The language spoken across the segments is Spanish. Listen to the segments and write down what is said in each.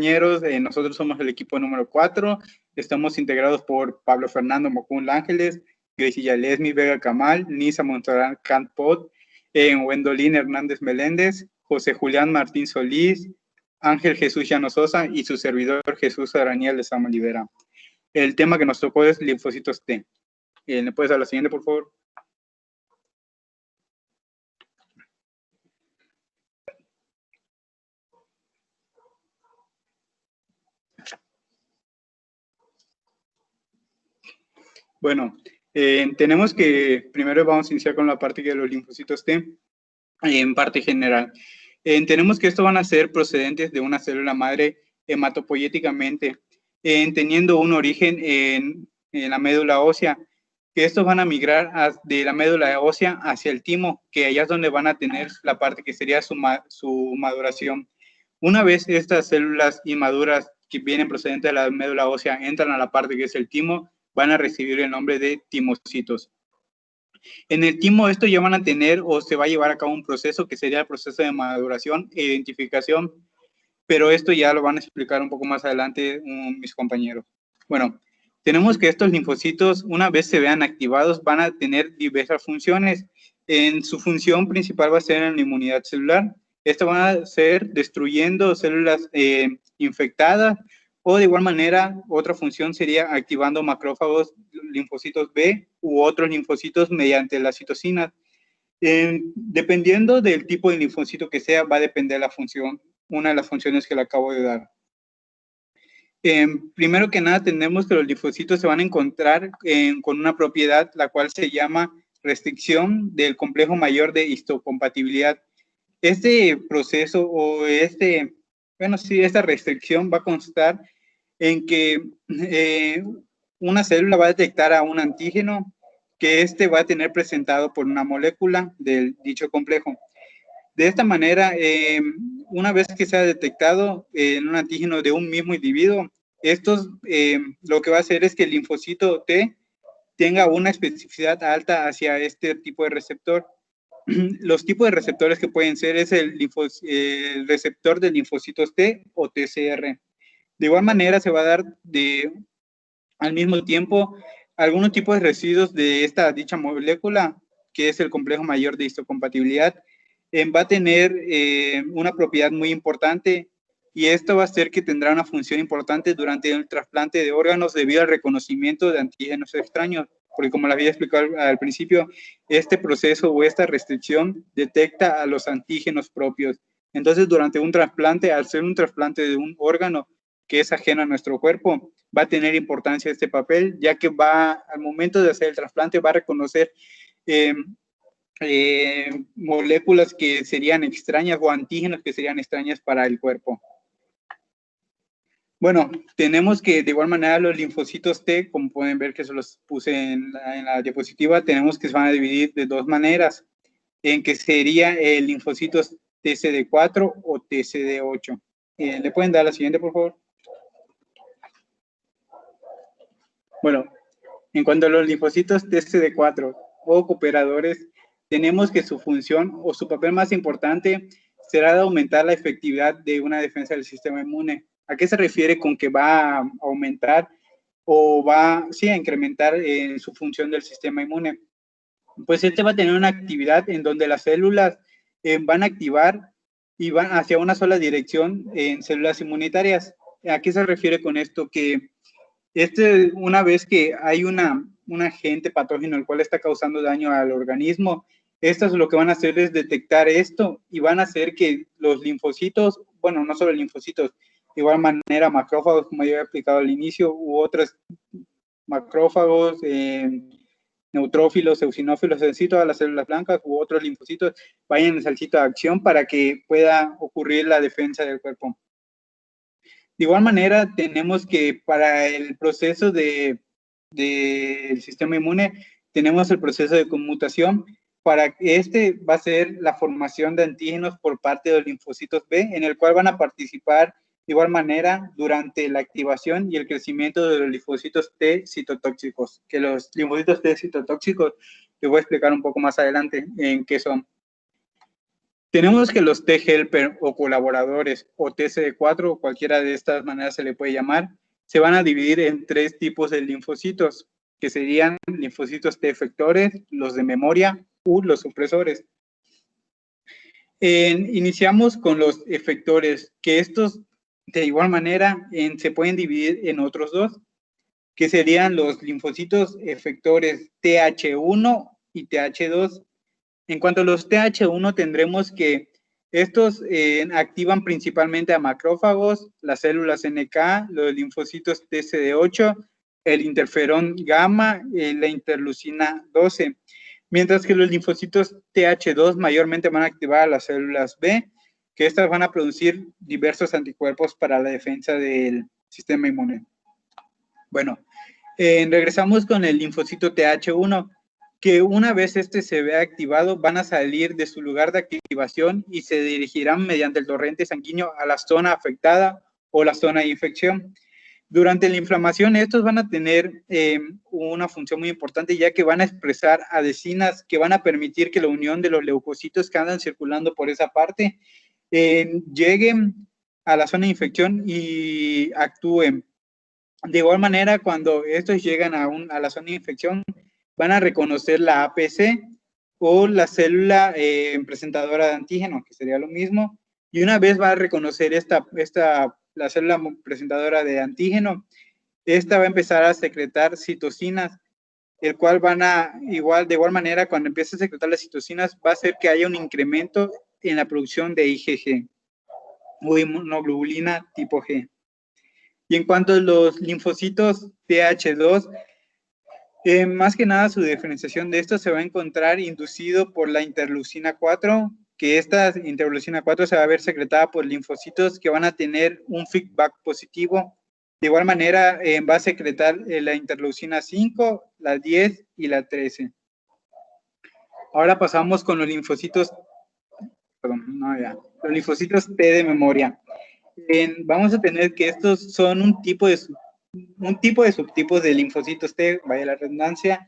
compañeros, nosotros somos el equipo número 4, estamos integrados por Pablo Fernando Mocún Ángeles, Gracie Yalesmi Vega Camal, Nisa Montalán Cantpot, Wendolín Hernández Meléndez, José Julián Martín Solís, Ángel Jesús Llano Sosa y su servidor Jesús Araniel de Sama Olivera. El tema que nos tocó es linfocitos T. ¿Le puedes dar la siguiente, por favor? Bueno, tenemos que, primero vamos a iniciar con la parte de los linfocitos T, en parte general. Tenemos que estos van a ser procedentes de una célula madre hematopoyéticamente, teniendo un origen en la médula ósea, que estos van a migrar de la médula ósea hacia el timo, que allá es donde van a tener la parte que sería su maduración. Una vez estas células inmaduras que vienen procedentes de la médula ósea entran a la parte que es el timo, van a recibir el nombre de timocitos. En el timo esto ya van a tener o se va a llevar a cabo un proceso que sería el proceso de maduración e identificación, pero esto ya lo van a explicar un poco más adelante mis compañeros. Bueno, tenemos que estos linfocitos, una vez se vean activados, van a tener diversas funciones. En su función principal va a ser en la inmunidad celular. Esto van a ser destruyendo células infectadas, o de igual manera, otra función sería activando macrófagos, linfocitos B u otros linfocitos mediante las citocinas. Dependiendo del tipo de linfocito que sea, va a depender la función, una de las funciones que le acabo de dar. Primero que nada, tenemos que los linfocitos se van a encontrar con una propiedad, la cual se llama restricción del complejo mayor de histocompatibilidad. Este proceso o esta restricción va a constar en que una célula va a detectar a un antígeno que va a tener presentado por una molécula del dicho complejo. De esta manera, una vez que sea detectado en un antígeno de un mismo individuo, lo que va a hacer es que el linfocito T tenga una especificidad alta hacia este tipo de receptor. Los tipos de receptores que pueden ser es el receptor de linfocitos T o TCR. De igual manera se va a dar al mismo tiempo algunos tipos de residuos de esta dicha molécula, que es el complejo mayor de histocompatibilidad, va a tener una propiedad muy importante, y esto va a hacer que tendrá una función importante durante el trasplante de órganos debido al reconocimiento de antígenos extraños, porque como les había explicado al principio, este proceso o esta restricción detecta a los antígenos propios. Entonces, durante un trasplante, al ser un trasplante de un órgano que es ajeno a nuestro cuerpo, va a tener importancia este papel, ya que al momento de hacer el trasplante, va a reconocer moléculas que serían extrañas o antígenos que serían extrañas para el cuerpo. Bueno, tenemos que de igual manera los linfocitos T, como pueden ver que se los puse en la diapositiva, tenemos que se van a dividir de dos maneras, en que sería el linfocitos TCD4 o TCD8. ¿Le pueden dar la siguiente, por favor? Bueno, en cuanto a los linfocitos TCD4 o cooperadores, tenemos que su función o su papel más importante será de aumentar la efectividad de una defensa del sistema inmune. ¿A qué se refiere con que va a aumentar o va a incrementar su función del sistema inmune? Pues va a tener una actividad en donde las células van a activar y van hacia una sola dirección en células inmunitarias. ¿A qué se refiere con esto? Que una vez que hay un agente patógeno el cual está causando daño al organismo, estas lo que van a hacer es detectar esto y van a hacer que los linfocitos, bueno, no solo linfocitos, de igual manera macrófagos, como yo había explicado al inicio, u otros macrófagos, neutrófilos, eosinófilos, en sí, todas las células blancas u otros linfocitos vayan en salsito de acción para que pueda ocurrir la defensa del cuerpo. De igual manera, tenemos que para el proceso del sistema inmune, tenemos el proceso de conmutación. Para va a ser la formación de antígenos por parte de los linfocitos B, en el cual van a participar de igual manera durante la activación y el crecimiento de los linfocitos T citotóxicos, que los linfocitos T citotóxicos les voy a explicar un poco más adelante en qué son. Tenemos que los T-helper o colaboradores o TCD4, o cualquiera de estas maneras se le puede llamar, se van a dividir en 3 tipos de linfocitos, que serían linfocitos T efectores, los de memoria u los supresores. Iniciamos con los efectores, que estos de igual manera se pueden dividir en otros 2, que serían los linfocitos efectores TH1 y TH2. En cuanto a los TH1, tendremos que estos activan principalmente a macrófagos, las células NK, los linfocitos TCD8, el interferón gamma, la interleucina 12. Mientras que los linfocitos TH2 mayormente van a activar a las células B, que estas van a producir diversos anticuerpos para la defensa del sistema inmune. Bueno, regresamos con el linfocito TH1, que una vez este se vea activado, van a salir de su lugar de activación y se dirigirán mediante el torrente sanguíneo a la zona afectada o la zona de infección. Durante la inflamación, estos van a tener una función muy importante, ya que van a expresar adhesinas que van a permitir que la unión de los leucocitos que andan circulando por esa parte lleguen a la zona de infección y actúen. De igual manera, cuando estos llegan a la zona de infección, van a reconocer la APC o la célula presentadora de antígeno, que sería lo mismo, y una vez va a reconocer la célula presentadora de antígeno, esta va a empezar a secretar citocinas, el cual de igual manera, cuando empiece a secretar las citocinas, va a hacer que haya un incremento en la producción de IgG, o inmunoglobulina tipo G. Y en cuanto a los linfocitos TH2, más que nada su diferenciación de esto se va a encontrar inducido por la interleucina 4, que esta interleucina 4 se va a ver secretada por linfocitos que van a tener un feedback positivo. De igual manera, va a secretar la interleucina 5, la 10 y la 13. Ahora pasamos con los linfocitos, los linfocitos T de memoria. Vamos a tener que estos son un tipo de subtipos de linfocitos T, vaya la redundancia,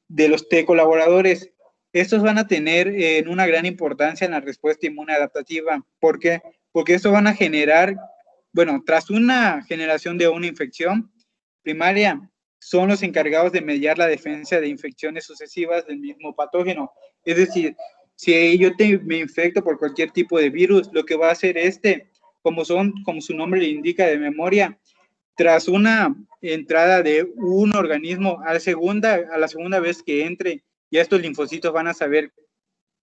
de los T colaboradores. Estos van a tener una gran importancia en la respuesta inmune adaptativa. ¿Por qué? Porque estos van a generar, bueno, tras una generación de una infección primaria, son los encargados de mediar la defensa de infecciones sucesivas del mismo patógeno. Es decir, si yo me infecto por cualquier tipo de virus, lo que va a hacer como su nombre le indica de memoria, tras una entrada de un organismo a la segunda vez que entre, ya estos linfocitos van a saber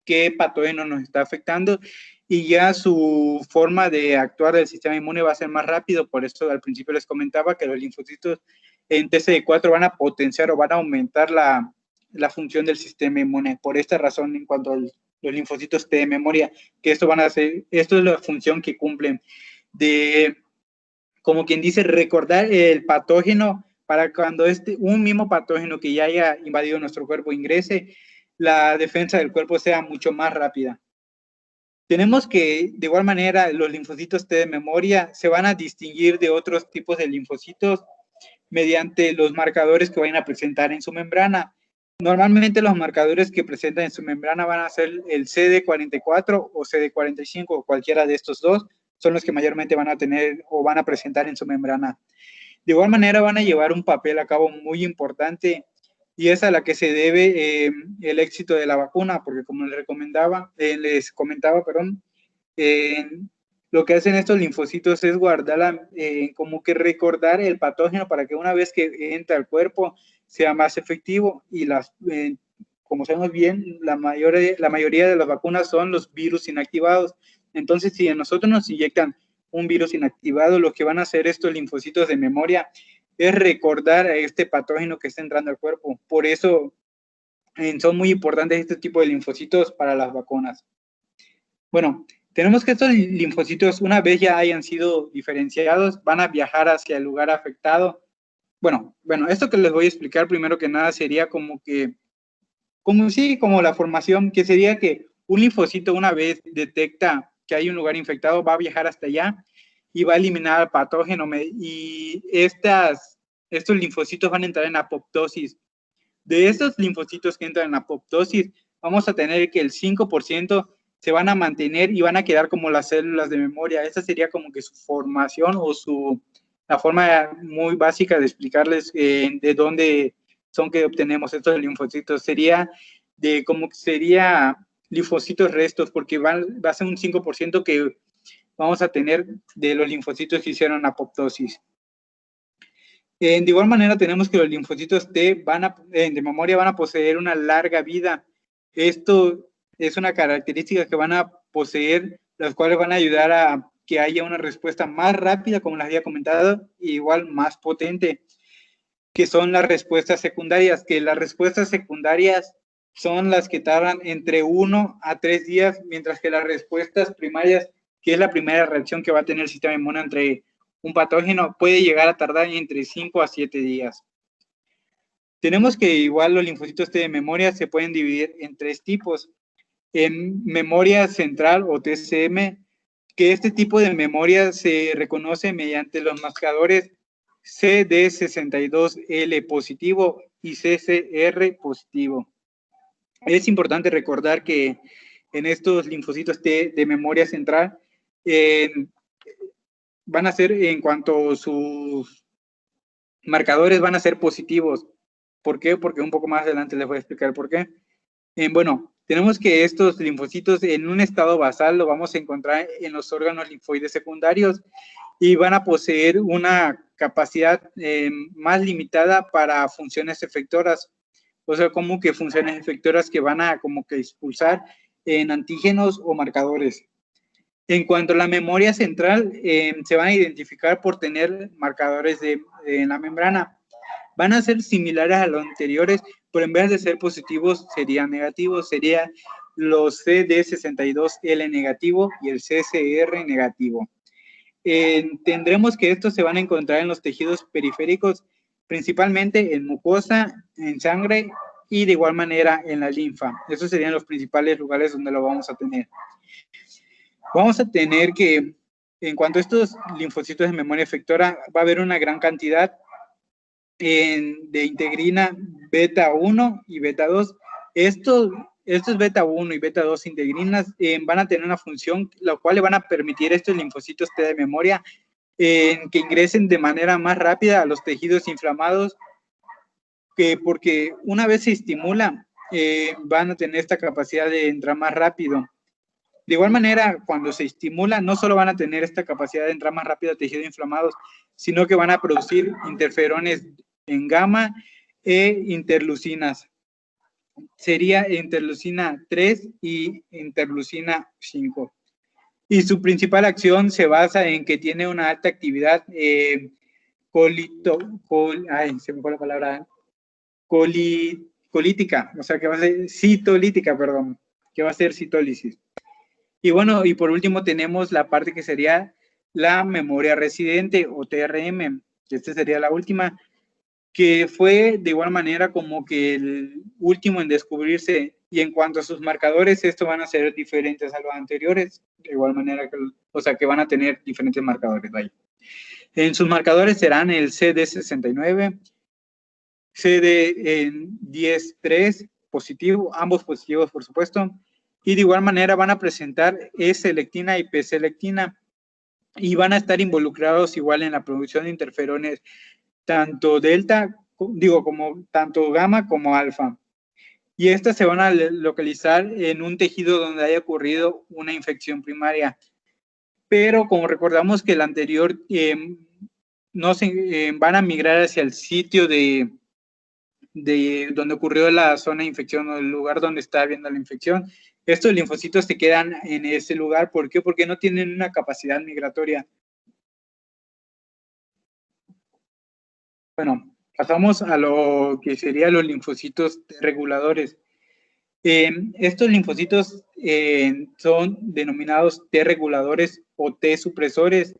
qué patógeno nos está afectando y ya su forma de actuar del sistema inmune va a ser más rápido. Por eso al principio les comentaba que los linfocitos en TCD4 van a potenciar o van a aumentar la función del sistema inmune. Por esta razón, en cuanto a los linfocitos T de memoria, que esto es la función que cumplen de, como quien dice, recordar el patógeno para cuando un mismo patógeno que ya haya invadido nuestro cuerpo ingrese, la defensa del cuerpo sea mucho más rápida. Tenemos que, de igual manera, los linfocitos T de memoria se van a distinguir de otros tipos de linfocitos mediante los marcadores que vayan a presentar en su membrana. Normalmente los marcadores que presentan en su membrana van a ser el CD44 o CD45, o cualquiera de estos dos, son los que mayormente van a tener o van a presentar en su membrana. De igual manera van a llevar un papel a cabo muy importante y es a la que se debe el éxito de la vacuna, porque como les comentaba, lo que hacen estos linfocitos es guardarla, como que recordar el patógeno para que una vez que entra al cuerpo sea más efectivo y como sabemos bien, la mayoría de las vacunas son los virus inactivados. Entonces, si a nosotros nos inyectan un virus inactivado, lo que van a hacer estos linfocitos de memoria es recordar a este patógeno que está entrando al cuerpo. Por eso son muy importantes este tipo de linfocitos para las vacunas. Bueno, tenemos que estos linfocitos, una vez ya hayan sido diferenciados, van a viajar hacia el lugar afectado. Bueno, esto que les voy a explicar primero que nada sería como la formación, que sería que un linfocito una vez detecta que hay un lugar infectado, va a viajar hasta allá y va a eliminar al patógeno y estos linfocitos van a entrar en apoptosis. De estos linfocitos que entran en apoptosis, vamos a tener que el 5% se van a mantener y van a quedar como las células de memoria. Esa sería como que su formación o la forma muy básica de explicarles de dónde son que obtenemos estos linfocitos. Sería linfocitos restos, porque va a ser un 5% que vamos a tener de los linfocitos que hicieron apoptosis. De igual manera, tenemos que los linfocitos T de memoria van a poseer una larga vida. Esto es una característica que van a poseer, las cuales van a ayudar a que haya una respuesta más rápida, como les había comentado, e igual más potente, que son las respuestas secundarias, que las respuestas secundarias son las que tardan entre 1 a 3 días, mientras que las respuestas primarias, que es la primera reacción que va a tener el sistema inmune entre un patógeno, puede llegar a tardar entre 5 a 7 días. Tenemos que igual los linfocitos T de memoria se pueden dividir en 3 tipos. En memoria central o TCM, que este tipo de memoria se reconoce mediante los marcadores CD62L positivo y CCR positivo. Es importante recordar que en estos linfocitos T de memoria central van a ser, en cuanto sus marcadores van a ser positivos. ¿Por qué? Porque un poco más adelante les voy a explicar por qué. Bueno, tenemos que estos linfocitos en un estado basal lo vamos a encontrar en los órganos linfoides secundarios y van a poseer una capacidad más limitada para funciones efectoras, o sea, como que funciones efectoras que van a como que expulsar en antígenos o marcadores. En cuanto a la memoria central, se van a identificar por tener marcadores en la membrana. Van a ser similares a los anteriores, pero en vez de ser positivos, serían negativos. Sería los CD62L negativo y el CCR negativo. Tendremos que estos se van a encontrar en los tejidos periféricos, principalmente en mucosa, en sangre y de igual manera en la linfa. Esos serían los principales lugares donde lo vamos a tener. Vamos a tener que, en cuanto a estos linfocitos de memoria efectora, va a haber una gran cantidad de integrina beta 1 y beta 2. Estos beta 1 y beta 2 integrinas van a tener una función, la cual le van a permitir a estos linfocitos T de memoria que ingresen de manera más rápida a los tejidos inflamados, porque una vez se estimula, van a tener esta capacidad de entrar más rápido. De igual manera, cuando se estimula, no solo van a tener esta capacidad de entrar más rápido a tejidos inflamados, sino que van a producir interferones en gamma e interleucinas. Sería interleucina 3 y interleucina 5. Y su principal acción se basa en que tiene una alta actividad colítica, o sea, que va a ser citolítica, perdón, que va a ser citólisis. Y bueno, y por último tenemos la parte que sería la memoria residente o TRM, que esta sería la última, que fue de igual manera como que el último en descubrirse, y en cuanto a sus marcadores, estos van a ser diferentes a los anteriores, de igual manera que, o sea, que van a tener diferentes marcadores, vaya. En sus marcadores serán el CD69, CD10-3 positivo, ambos positivos por supuesto, y de igual manera van a presentar S-lectina y P-selectina, y van a estar involucrados igual en la producción de interferones, tanto delta, como tanto gamma como alfa. Y estas se van a localizar en un tejido donde haya ocurrido una infección primaria. Pero como recordamos que el anterior no se van a migrar hacia el sitio de donde ocurrió la zona de infección o el lugar donde está habiendo la infección. Estos linfocitos se quedan en ese lugar. ¿Por qué? Porque no tienen una capacidad migratoria. Bueno, pasamos a lo que serían los linfocitos T reguladores. Estos linfocitos son denominados T reguladores o T supresores.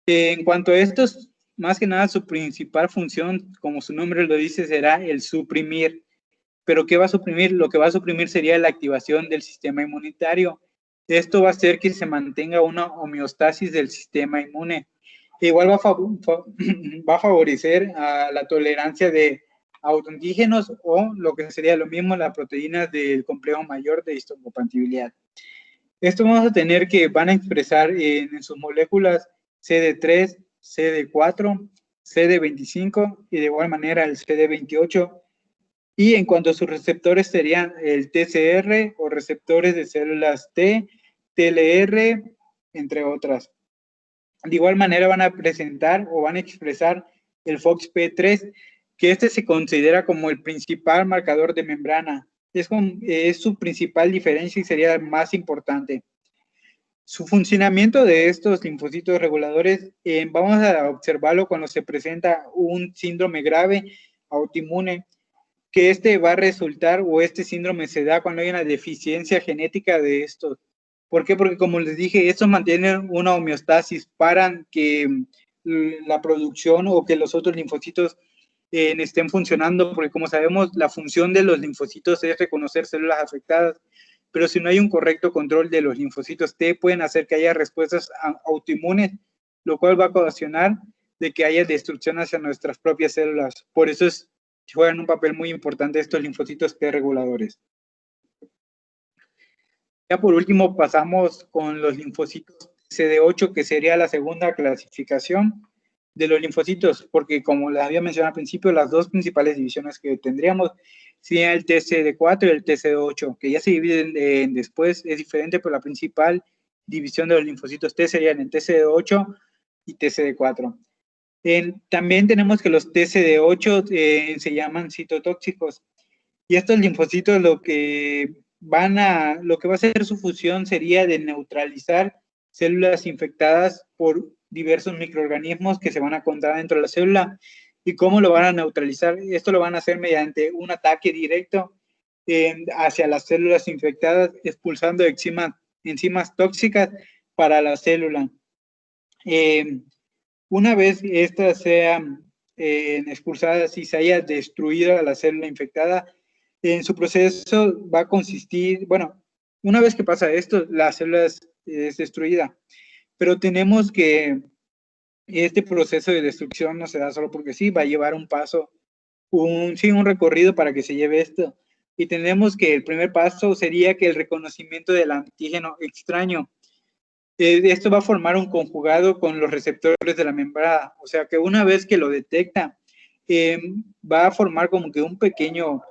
En cuanto a estos, más que nada su principal función, como su nombre lo dice, será el suprimir. ¿Pero qué va a suprimir? Lo que va a suprimir sería la activación del sistema inmunitario. Esto va a hacer que se mantenga una homeostasis del sistema inmune. Igual va a favorecer a la tolerancia de autoantígenos o lo que sería lo mismo, las proteínas del complejo mayor de histocompatibilidad. Esto vamos a tener que van a expresar en sus moléculas CD3, CD4, CD25 y de igual manera el CD28. Y en cuanto a sus receptores serían el TCR o receptores de células T, TLR, entre otras. De igual manera van a presentar o van a expresar el FOXP3, que este se considera como el principal marcador de membrana. Es su principal diferencia y sería más importante. Su funcionamiento de estos linfocitos reguladores vamos a observarlo cuando se presenta un síndrome grave autoinmune, que este va a resultar o este síndrome se da cuando hay una deficiencia genética de estos. ¿Por qué? Porque como les dije, estos mantienen una homeostasis, paran que la producción o que los otros linfocitos estén funcionando, porque como sabemos, la función de los linfocitos es reconocer células afectadas, pero si no hay un correcto control de los linfocitos T, pueden hacer que haya respuestas autoinmunes, lo cual va a ocasionar de que haya destrucción hacia nuestras propias células. Por eso juegan un papel muy importante estos linfocitos T reguladores. Ya por último pasamos con los linfocitos CD8, que sería la segunda clasificación de los linfocitos, porque como les había mencionado al principio, las dos principales divisiones que tendríamos serían el TCD4 y el TCD8, que ya se dividen después, es diferente, pero la principal división de los linfocitos T serían el TCD8 y TCD4. También tenemos que los TCD8 se llaman citotóxicos, y estos linfocitos lo que va a hacer su función sería de neutralizar células infectadas por diversos microorganismos que se van a encontrar dentro de la célula. ¿Y cómo lo van a neutralizar? Esto lo van a hacer mediante un ataque directo hacia las células infectadas, expulsando enzimas tóxicas para la célula. Una vez estas sean expulsadas y se haya destruido la célula infectada, en su proceso va a consistir, bueno, una vez que pasa esto, la célula es destruida, pero tenemos que este proceso de destrucción no se da solo porque sí, va a llevar un paso, un recorrido para que se lleve esto. Y tenemos que el primer paso sería que el reconocimiento del antígeno extraño. Esto va a formar un conjugado con los receptores de la membrana, o sea que una vez que lo detecta, va a formar como que un pequeño,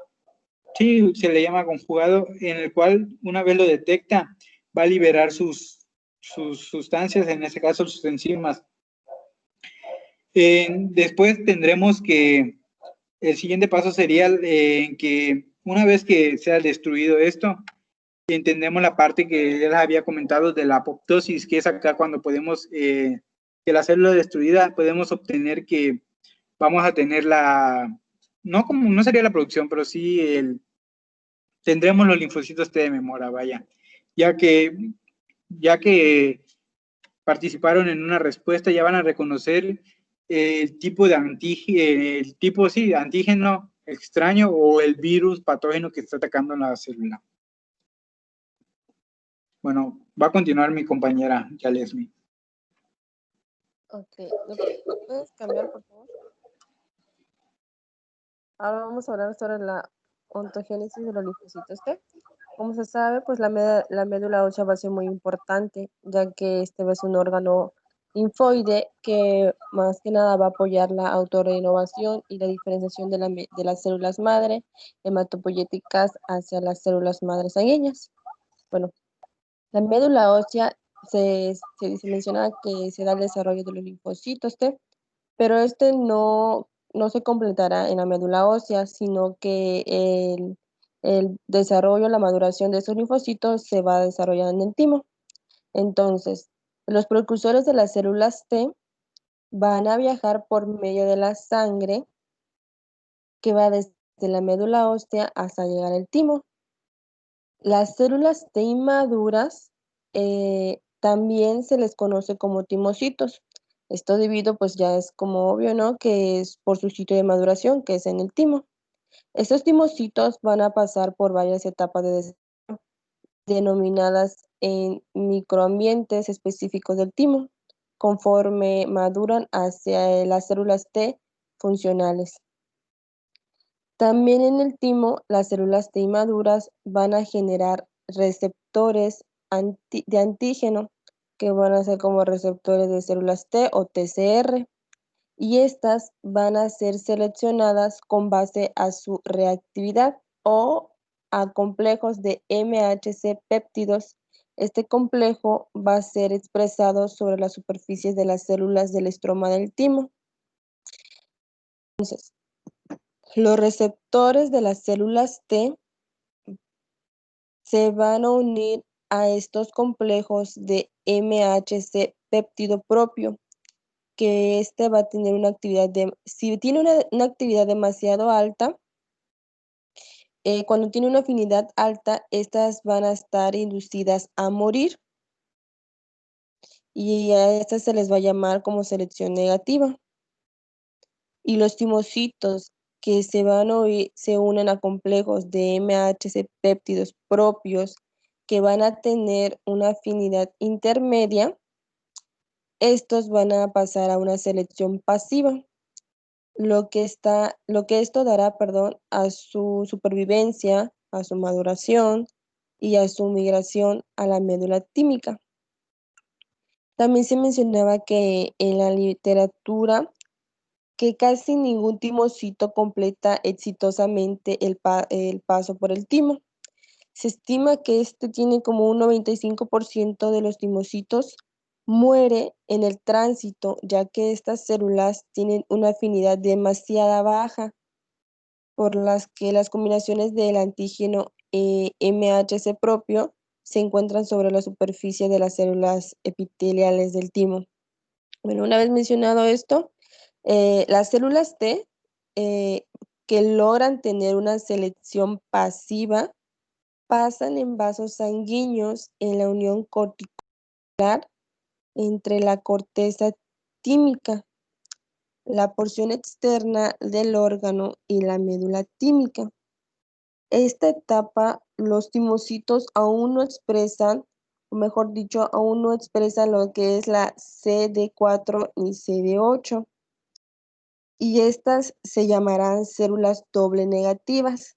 sí, se le llama conjugado, en el cual una vez lo detecta, va a liberar sus sustancias, en este caso sus enzimas. Después tendremos que, el siguiente paso sería que una vez que sea destruido esto, entendemos la parte que ya les había comentado de la apoptosis, que es acá cuando podemos, que la célula destruida, podemos obtener que vamos a tener no sería la producción, pero sí tendremos los linfocitos T de memoria, vaya, ya que participaron en una respuesta, ya van a reconocer el tipo de antígeno extraño o el virus patógeno que está atacando la célula. Bueno, va a continuar mi compañera Yalesmi. Ok, ¿puedes cambiar, por favor? Ahora vamos a hablar sobre la ontogénesis de los linfocitos T. Como se sabe, pues la médula ósea va a ser muy importante, ya que este es un órgano linfoide que más que nada va a apoyar la autorrenovación y la diferenciación de las células madre hematopoyéticas hacia las células madre sanguíneas. Bueno, la médula ósea se menciona que se da el desarrollo de los linfocitos T, pero este no se completará en la médula ósea, sino que el desarrollo, la maduración de esos linfocitos se va a desarrollar en el timo. Entonces, los precursores de las células T van a viajar por medio de la sangre que va desde la médula ósea hasta llegar al timo. Las células T inmaduras también se les conoce como timocitos. Esto debido, pues ya es como obvio, ¿no? Que es por su sitio de maduración, que es en el timo. Estos timocitos van a pasar por varias etapas de desarrollo, denominadas en microambientes específicos del timo, conforme maduran hacia las células T funcionales. También en el timo, las células T inmaduras van a generar receptores de antígeno, que van a ser como receptores de células T o TCR, y estas van a ser seleccionadas con base a su reactividad o a complejos de MHC péptidos. Este complejo va a ser expresado sobre las superficies de las células del estroma del timo. Entonces, los receptores de las células T se van a unir a estos complejos de MHC péptido propio, que este va a tener una actividad si tiene una actividad demasiado alta, cuando tiene una afinidad alta, estas van a estar inducidas a morir y a estas se les va a llamar como selección negativa. Y los timocitos que se unen a complejos de MHC péptidos propios que van a tener una afinidad intermedia, estos van a pasar a una selección pasiva, lo que esto dará, a su supervivencia, a su maduración y a su migración a la médula tímica. También se mencionaba que en la literatura que casi ningún timocito completa exitosamente el paso por el timo. Se estima que este tiene como un 95% de los timocitos muere en el tránsito, ya que estas células tienen una afinidad demasiado baja, por las que las combinaciones del antígeno MHC propio se encuentran sobre la superficie de las células epiteliales del timo. Bueno, una vez mencionado esto, las células T que logran tener una selección pasiva pasan en vasos sanguíneos en la unión cortical entre la corteza tímica, la porción externa del órgano y la médula tímica. Esta etapa, los timocitos aún no expresan, o mejor dicho, aún no expresan lo que es la CD4 y CD8. Y estas se llamarán células doble negativas,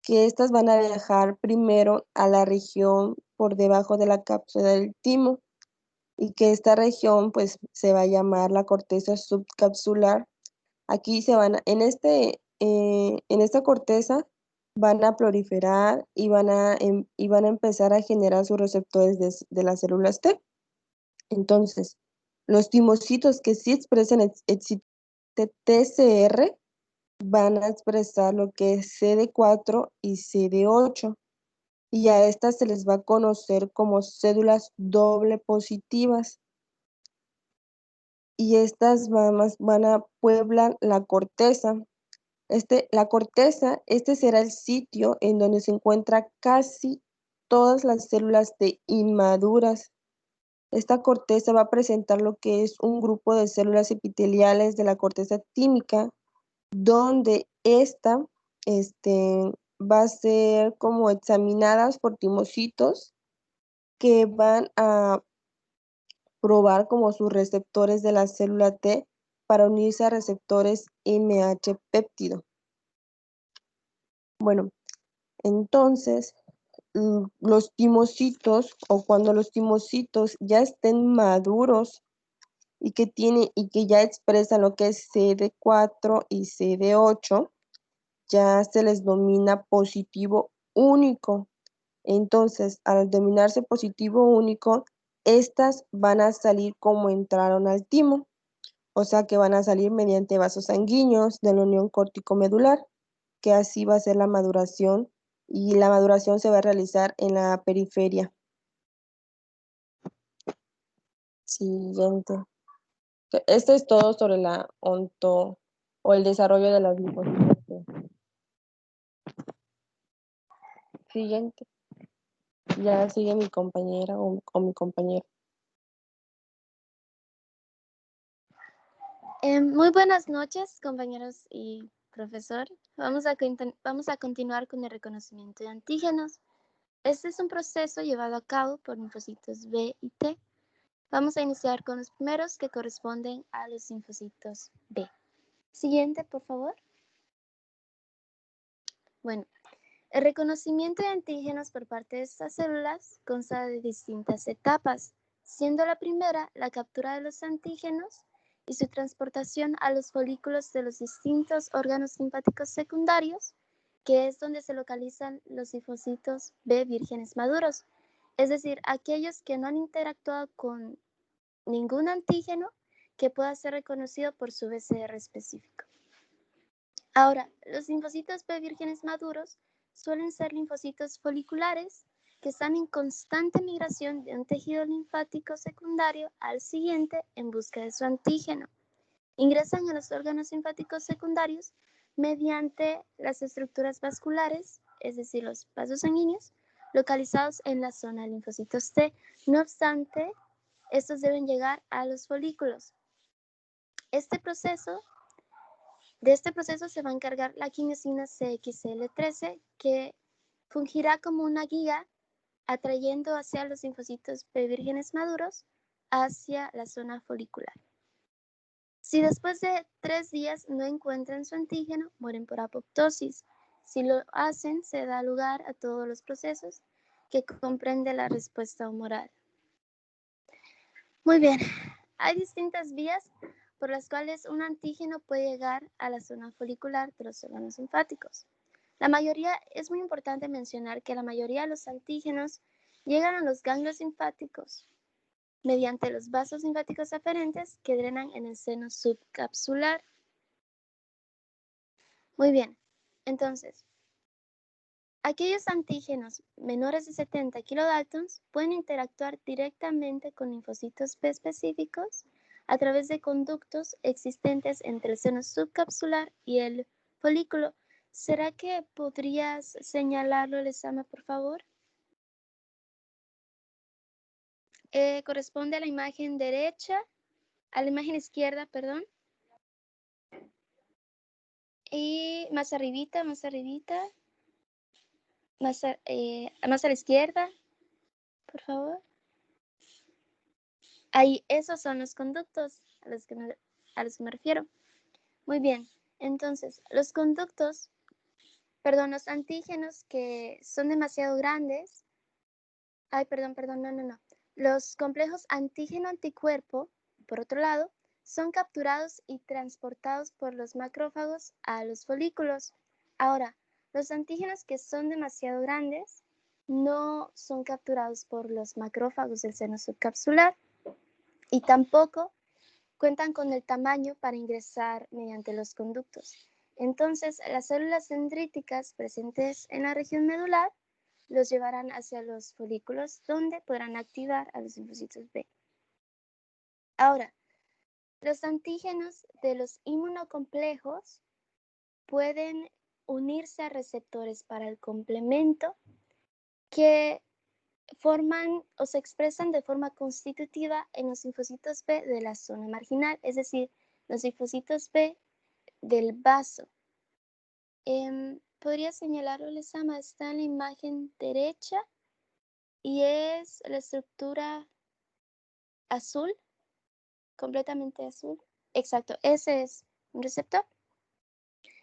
que estas van a viajar primero a la región por debajo de la cápsula del timo y que esta región pues se va a llamar la corteza subcapsular. Aquí en esta corteza van a proliferar y van a empezar a generar sus receptores de las células T. Entonces, los timocitos que sí expresan TCR van a expresar lo que es CD4 y CD8 y a estas se les va a conocer como células doble positivas y estas van a pueblar la corteza. Este será el sitio en donde se encuentra casi todas las células de inmaduras. Esta corteza va a presentar lo que es un grupo de células epiteliales de la corteza tímica, donde esta va a ser como examinadas por timocitos que van a probar como sus receptores de la célula T para unirse a receptores MH péptido. Bueno, entonces los timocitos o cuando los timocitos ya estén maduros y que ya expresan lo que es CD4 y CD8, ya se les denomina positivo único. Entonces, al denominarse positivo único, estas van a salir como entraron al timo, o sea que van a salir mediante vasos sanguíneos de la unión córtico-medular, que así va a ser la maduración, y la maduración se va a realizar en la periferia. Siguiente. Esto es todo sobre la o el desarrollo de las linfocitos. Siguiente. Ya sigue mi compañera o mi compañero. Muy buenas noches, compañeros y profesor. Vamos a continuar con el reconocimiento de antígenos. Este es un proceso llevado a cabo por linfocitos B y T. Vamos a iniciar con los primeros que corresponden a los linfocitos B. Siguiente, por favor. Bueno, El reconocimiento de antígenos por parte de estas células consta de distintas etapas, siendo la primera la captura de los antígenos y su transportación a los folículos de los distintos órganos linfáticos secundarios, que es donde se localizan los linfocitos B vírgenes maduros, es decir, aquellos que no han interactuado con ningún antígeno que pueda ser reconocido por su BCR específico. Ahora, los linfocitos B vírgenes maduros suelen ser linfocitos foliculares que están en constante migración de un tejido linfático secundario al siguiente en busca de su antígeno. Ingresan a los órganos linfáticos secundarios mediante las estructuras vasculares, es decir, los vasos sanguíneos, localizados en la zona de linfocitos T. No obstante, estos deben llegar a los folículos. De este proceso se va a encargar la quimiosina CXCL13, que fungirá como una guía atrayendo hacia los linfocitos B vírgenes maduros hacia la zona folicular. Si después de 3 días no encuentran su antígeno, mueren por apoptosis. Si lo hacen, se da lugar a todos los procesos que comprende la respuesta humoral. Muy bien, hay distintas vías por las cuales un antígeno puede llegar a la zona folicular de los órganos linfáticos. Es muy importante mencionar que la mayoría de los antígenos llegan a los ganglios linfáticos mediante los vasos linfáticos aferentes que drenan en el seno subcapsular. Muy bien, entonces, aquellos antígenos menores de 70 kilodaltons pueden interactuar directamente con linfocitos B específicos a través de conductos existentes entre el seno subcapsular y el folículo. ¿Será que podrías señalarlo, Lezama, por favor? Corresponde a la imagen derecha, a la imagen izquierda, perdón. Y más arribita, más a la izquierda, por favor. Ahí, esos son los conductos a los que me refiero. Muy bien, entonces, los antígenos que son demasiado grandes, no. Los complejos antígeno-anticuerpo, por otro lado, son capturados y transportados por los macrófagos a los folículos. Ahora, los antígenos que son demasiado grandes no son capturados por los macrófagos del seno subcapsular y tampoco cuentan con el tamaño para ingresar mediante los conductos. Entonces, las células dendríticas presentes en la región medular los llevarán hacia los folículos donde podrán activar a los linfocitos B. Ahora, los antígenos de los inmunocomplejos pueden unirse a receptores para el complemento que forman o se expresan de forma constitutiva en los linfocitos B de la zona marginal, es decir, los linfocitos B del vaso. Podría señalarlo, Lezama, está en la imagen derecha y es la estructura azul, completamente azul. Exacto, ese es un receptor.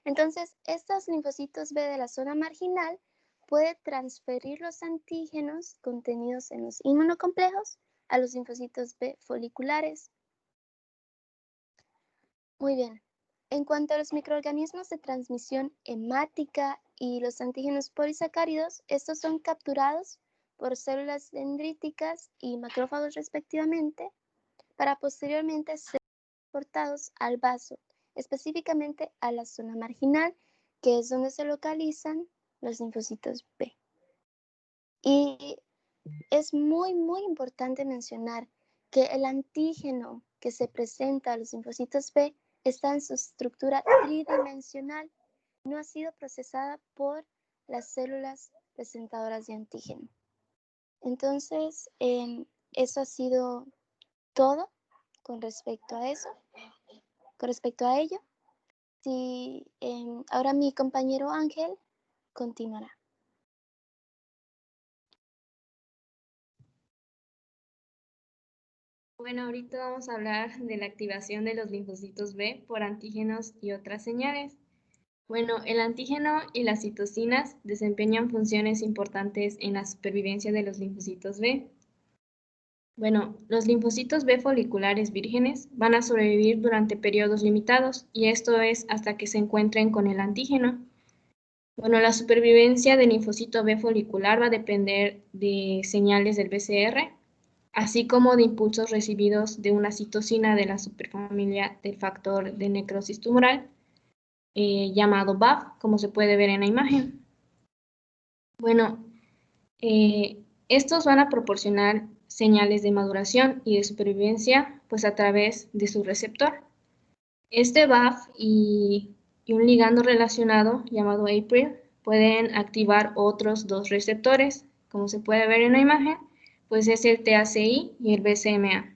Entonces, estos linfocitos B de la zona marginal puede transferir los antígenos contenidos en los inmunocomplejos a los linfocitos B foliculares. Muy bien. En cuanto a los microorganismos de transmisión hemática y los antígenos polisacáridos, estos son capturados por células dendríticas y macrófagos respectivamente para posteriormente ser transportados al vaso, específicamente a la zona marginal, que es donde se localizan los linfocitos B. Y es muy importante mencionar que el antígeno que se presenta a los linfocitos B está en su estructura tridimensional, no ha sido procesada por las células presentadoras de antígeno. Entonces, eso ha sido todo con respecto a eso, con respecto a ello. Sí, ahora mi compañero Ángel continuará. Bueno, ahorita vamos a hablar de la activación de los linfocitos B por antígenos y otras señales. Bueno, el antígeno y las citocinas desempeñan funciones importantes en la supervivencia de los linfocitos B. Bueno, los linfocitos B foliculares vírgenes van a sobrevivir durante periodos limitados y esto es hasta que se encuentren con el antígeno. Bueno, la supervivencia del linfocito B folicular va a depender de señales del BCR, así como de impulsos recibidos de una citocina de la superfamilia del factor de necrosis tumoral, llamado BAF, como se puede ver en la imagen. Bueno, estos van a proporcionar señales de maduración y de supervivencia pues a través de su receptor. Este BAF y un ligando relacionado llamado APRIL pueden activar otros dos receptores, como se puede ver en la imagen, pues es el TACI y el BCMA.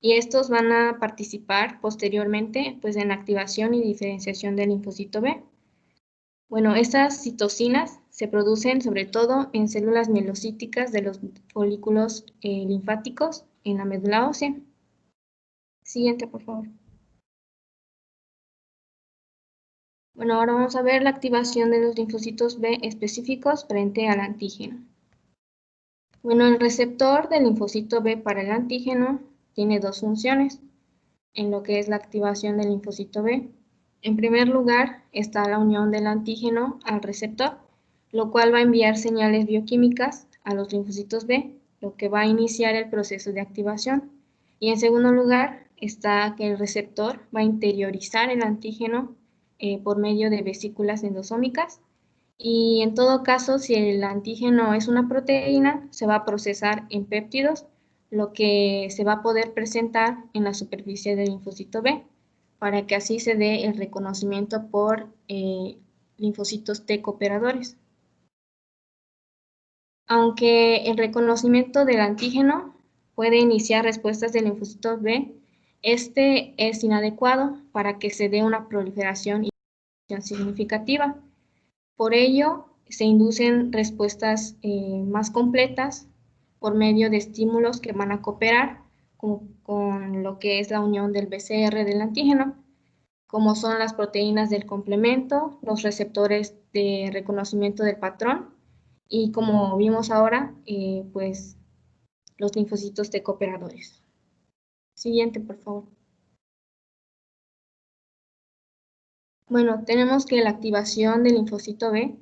Y estos van a participar posteriormente pues en la activación y diferenciación del linfocito B. Bueno, estas citocinas se producen sobre todo en células mielocíticas de los folículos linfáticos en la médula ósea. Siguiente, por favor. Bueno, ahora vamos a ver la activación de los linfocitos B específicos frente al antígeno. Bueno, el receptor del linfocito B para el antígeno tiene dos funciones en lo que es la activación del linfocito B. En primer lugar está la unión del antígeno al receptor, lo cual va a enviar señales bioquímicas a los linfocitos B, lo que va a iniciar el proceso de activación. Y en segundo lugar está que el receptor va a interiorizar el antígeno por medio de vesículas endosómicas. Y en todo caso, si el antígeno es una proteína, se va a procesar en péptidos, lo que se va a poder presentar en la superficie del linfocito B, para que así se dé el reconocimiento por linfocitos T cooperadores. Aunque el reconocimiento del antígeno puede iniciar respuestas del linfocito B, este es inadecuado para que se dé una proliferación y significativa. Por ello, se inducen respuestas más completas por medio de estímulos que van a cooperar con lo que es la unión del BCR del antígeno, como son las proteínas del complemento, los receptores de reconocimiento del patrón y, como vimos ahora, pues los linfocitos T cooperadores. Siguiente, por favor. Bueno, tenemos que la activación del linfocito B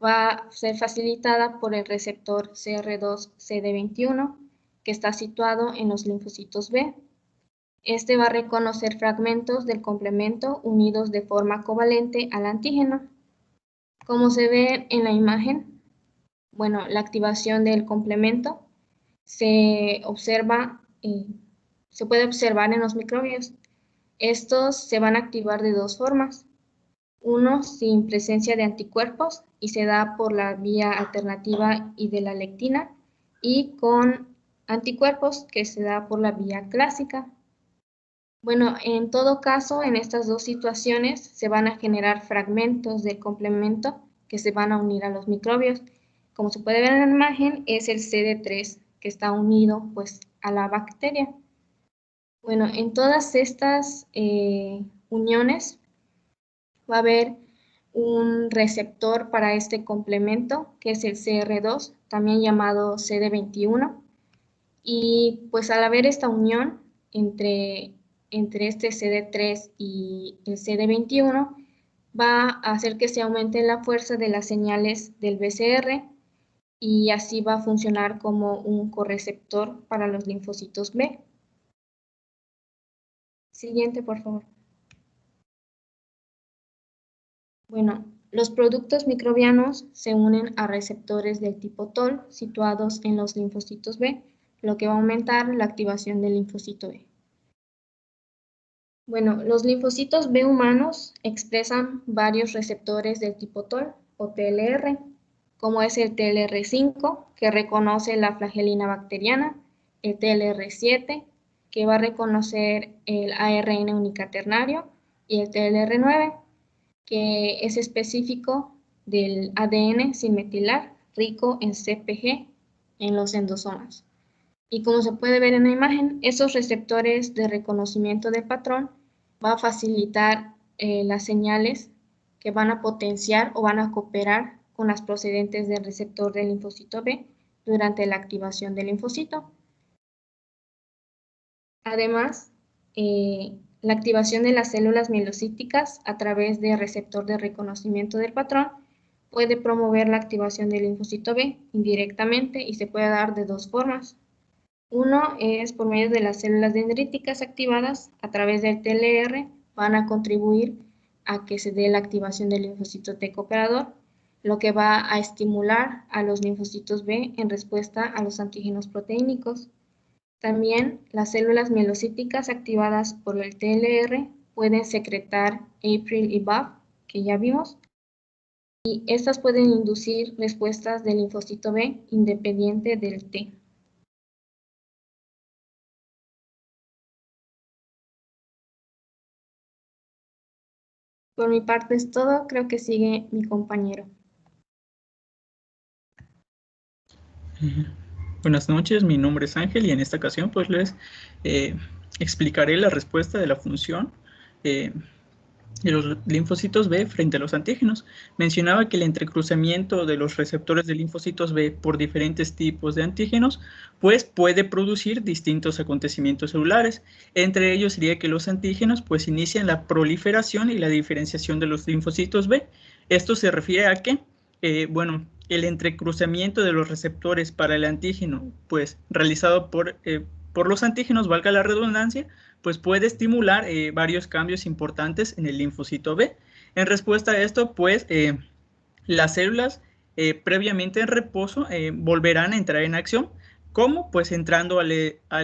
va a ser facilitada por el receptor CR2-CD21, que está situado en los linfocitos B. Este va a reconocer fragmentos del complemento unidos de forma covalente al antígeno. Como se ve en la imagen, bueno, la activación del complemento se puede observar en los microbios. Estos se van a activar de dos formas. Uno sin presencia de anticuerpos y se da por la vía alternativa y de la lectina, y con anticuerpos que se da por la vía clásica. Bueno, en todo caso, en estas dos situaciones se van a generar fragmentos del complemento que se van a unir a los microbios. Como se puede ver en la imagen, es el CD3 que está unido pues a la bacteria. Bueno, en todas estas uniones va a haber un receptor para este complemento, que es el CR2, también llamado CD21. Y pues al haber esta unión entre este CD3 y el CD21, va a hacer que se aumente la fuerza de las señales del BCR y así va a funcionar como un correceptor para los linfocitos B. Siguiente, por favor. Bueno, los productos microbianos se unen a receptores del tipo TOL situados en los linfocitos B, lo que va a aumentar la activación del linfocito B. Bueno, los linfocitos B humanos expresan varios receptores del tipo TOL o TLR, como es el TLR5, que reconoce la flagelina bacteriana, el TLR7, que va a reconocer el ARN unicaternario, y el TLR9, que es específico del ADN sin metilar rico en CpG en los endosomas. Y como se puede ver en la imagen, esos receptores de reconocimiento del patrón va a facilitar las señales que van a potenciar o van a cooperar con las procedentes del receptor del linfocito B durante la activación del linfocito. Además, la activación de las células mielocíticas a través del receptor de reconocimiento del patrón puede promover la activación del linfocito B indirectamente y se puede dar de dos formas. Uno es por medio de las células dendríticas activadas a través del TLR, van a contribuir a que se dé la activación del linfocito T cooperador, lo que va a estimular a los linfocitos B en respuesta a los antígenos proteínicos. También las células mielocíticas activadas por el TLR pueden secretar APRIL y BAFF, que ya vimos, y estas pueden inducir respuestas del linfocito B independiente del T. Por mi parte es todo, creo que sigue mi compañero. Buenas noches, mi nombre es Ángel y en esta ocasión pues les explicaré la respuesta de la función de los linfocitos B frente a los antígenos. Mencionaba que el entrecruzamiento de los receptores de linfocitos B por diferentes tipos de antígenos pues puede producir distintos acontecimientos celulares. Entre ellos sería que los antígenos pues inician la proliferación y la diferenciación de los linfocitos B. Esto se refiere a que, el entrecruzamiento de los receptores para el antígeno pues realizado por los antígenos, valga la redundancia, pues puede estimular varios cambios importantes en el linfocito B. En respuesta a esto, pues las células previamente en reposo volverán a entrar en acción, como pues entrando al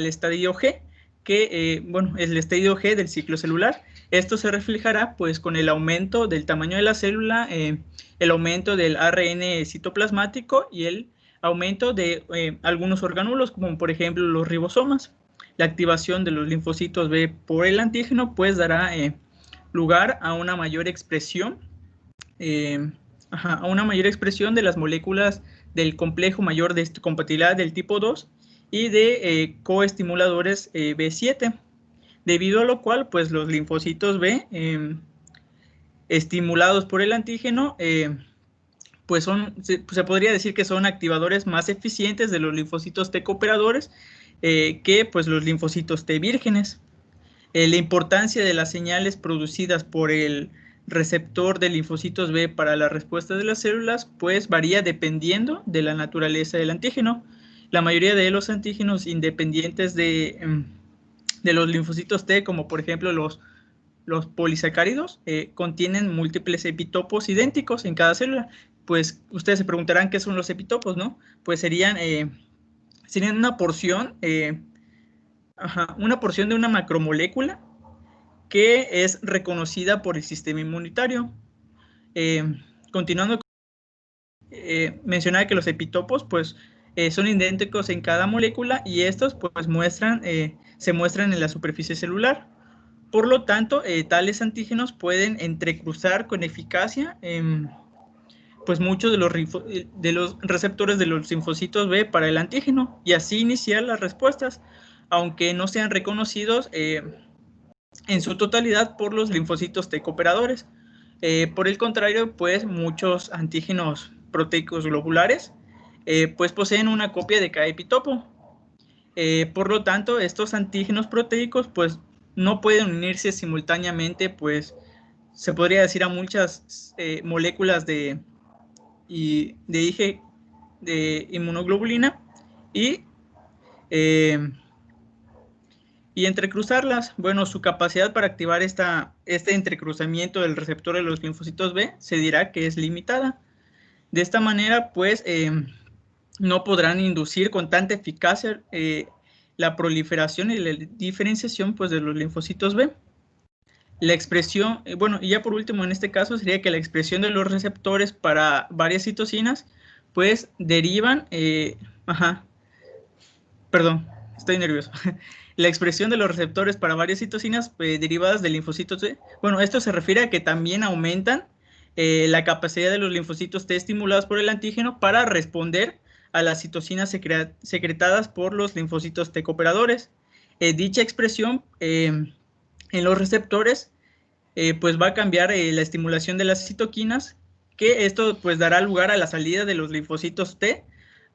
estadio G, que es el estadio G del ciclo celular. Esto se reflejará pues con el aumento del tamaño de la célula, el aumento del ARN citoplasmático y el aumento de algunos orgánulos, como por ejemplo los ribosomas. La activación de los linfocitos B por el antígeno pues dará lugar a una mayor expresión de las moléculas del complejo mayor de histocompatibilidad del tipo 2 y de coestimuladores B7, debido a lo cual pues los linfocitos B estimulados por el antígeno pues se podría decir que son activadores más eficientes de los linfocitos T cooperadores que pues los linfocitos T vírgenes. La importancia de las señales producidas por el receptor de linfocitos B para la respuesta de las células pues varía dependiendo de la naturaleza del antígeno. La mayoría de los antígenos independientes de los linfocitos T, como por ejemplo los polisacáridos, contienen múltiples epitopos idénticos en cada célula. Pues ustedes se preguntarán qué son los epitopos, ¿no? Pues serían una porción de una macromolécula que es reconocida por el sistema inmunitario. Continuando, mencionaba que los epitopos pues son idénticos en cada molécula y estos pues se muestran en la superficie celular. Por lo tanto, tales antígenos pueden entrecruzar con eficacia pues muchos de los receptores de los linfocitos B para el antígeno y así iniciar las respuestas, aunque no sean reconocidos en su totalidad por los linfocitos T cooperadores. Por el contrario, pues muchos antígenos proteicos globulares pues poseen una copia de cada epitopo. Por lo tanto, estos antígenos proteicos pues no pueden unirse simultáneamente, pues se podría decir a muchas moléculas de IG de inmunoglobulina y entrecruzarlas. Bueno, su capacidad para activar este entrecruzamiento del receptor de los linfocitos B se dirá que es limitada. De esta manera, pues, no podrán inducir con tanta eficacia la proliferación y la diferenciación pues, de los linfocitos B. La expresión, y ya por último en este caso sería que la expresión de los receptores para varias citocinas pues derivan, estoy nervioso. La expresión de los receptores para varias citocinas derivadas de linfocitos T, esto se refiere a que también aumentan la capacidad de los linfocitos T estimulados por el antígeno para responder a las citocinas secretadas por los linfocitos T cooperadores. Dicha expresión en los receptores pues va a cambiar la estimulación de las citoquinas, que esto pues dará lugar a la salida de los linfocitos T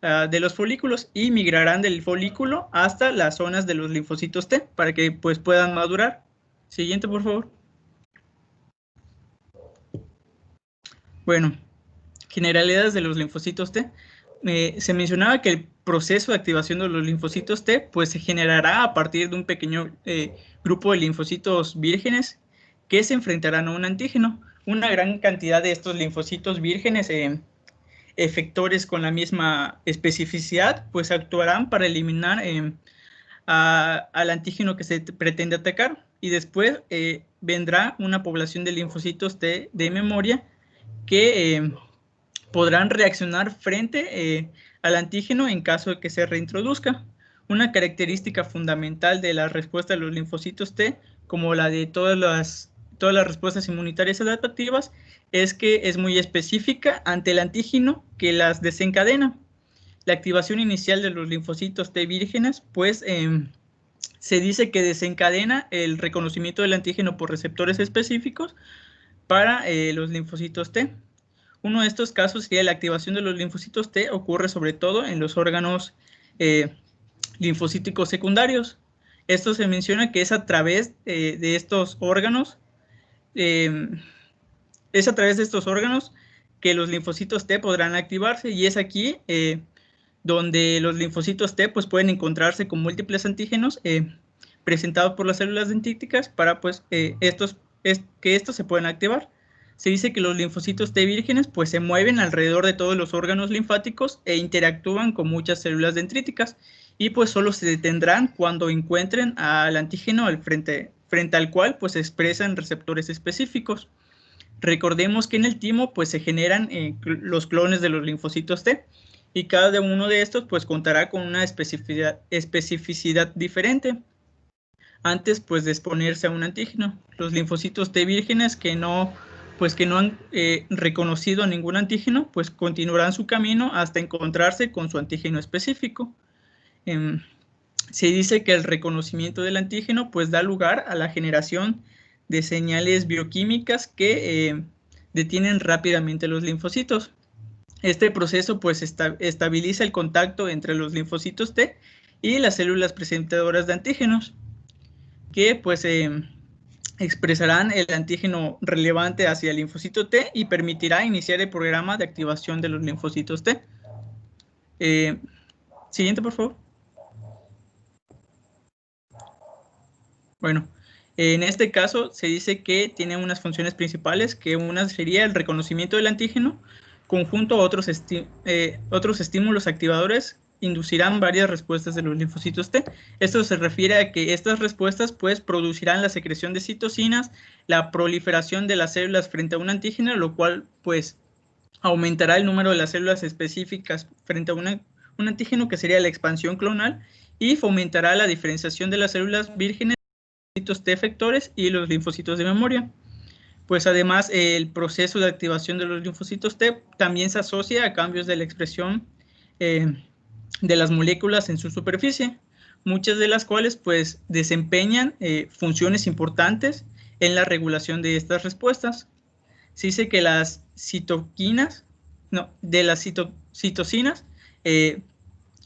de los folículos y migrarán del folículo hasta las zonas de los linfocitos T para que pues puedan madurar. Siguiente, por favor. Bueno, generalidades de los linfocitos T. Se mencionaba que el proceso de activación de los linfocitos T pues se generará a partir de un pequeño grupo de linfocitos vírgenes que se enfrentarán a un antígeno. Una gran cantidad de estos linfocitos vírgenes efectores con la misma especificidad pues actuarán para eliminar al antígeno que se pretende atacar, y después vendrá una población de linfocitos T de memoria que podrán reaccionar frente al antígeno en caso de que se reintroduzca. Una característica fundamental de la respuesta de los linfocitos T, como la de todas las respuestas inmunitarias adaptativas, es que es muy específica ante el antígeno que las desencadena. La activación inicial de los linfocitos T vírgenes, pues se dice que desencadena el reconocimiento del antígeno por receptores específicos para los linfocitos T. Uno de estos casos sería la activación de los linfocitos T, ocurre sobre todo en los órganos linfocíticos secundarios. Esto se menciona que es a través de estos órganos, que los linfocitos T podrán activarse, y es aquí donde los linfocitos T pues, pueden encontrarse con múltiples antígenos presentados por las células dendríticas para pues, que estos se puedan activar. Se dice que los linfocitos T vírgenes pues, se mueven alrededor de todos los órganos linfáticos e interactúan con muchas células dendríticas, y pues solo se detendrán cuando encuentren al antígeno frente al cual pues, se expresan receptores específicos. Recordemos que en el timo pues, se generan los clones de los linfocitos T, y cada uno de estos pues, contará con una especificidad diferente antes pues, de exponerse a un antígeno. Los linfocitos T vírgenes que no han reconocido a ningún antígeno, pues continuarán su camino hasta encontrarse con su antígeno específico. Se dice que el reconocimiento del antígeno pues da lugar a la generación de señales bioquímicas que detienen rápidamente los linfocitos. Este proceso pues estabiliza el contacto entre los linfocitos T y las células presentadoras de antígenos, que pues expresarán el antígeno relevante hacia el linfocito T y permitirá iniciar el programa de activación de los linfocitos T. Siguiente, por favor. Bueno, en este caso se dice que tiene unas funciones principales, que una sería el reconocimiento del antígeno, conjunto a otros estímulos activadores inducirán varias respuestas de los linfocitos T. Esto se refiere a que estas respuestas pues producirán la secreción de citocinas, la proliferación de las células frente a un antígeno, lo cual pues aumentará el número de las células específicas frente a un antígeno, que sería la expansión clonal, y fomentará la diferenciación de las células vírgenes, linfocitos T efectores y los linfocitos de memoria. Pues además el proceso de activación de los linfocitos T también se asocia a cambios de la expresión de las moléculas en su superficie, muchas de las cuales pues desempeñan funciones importantes en la regulación de estas respuestas. Se dice que las citocinas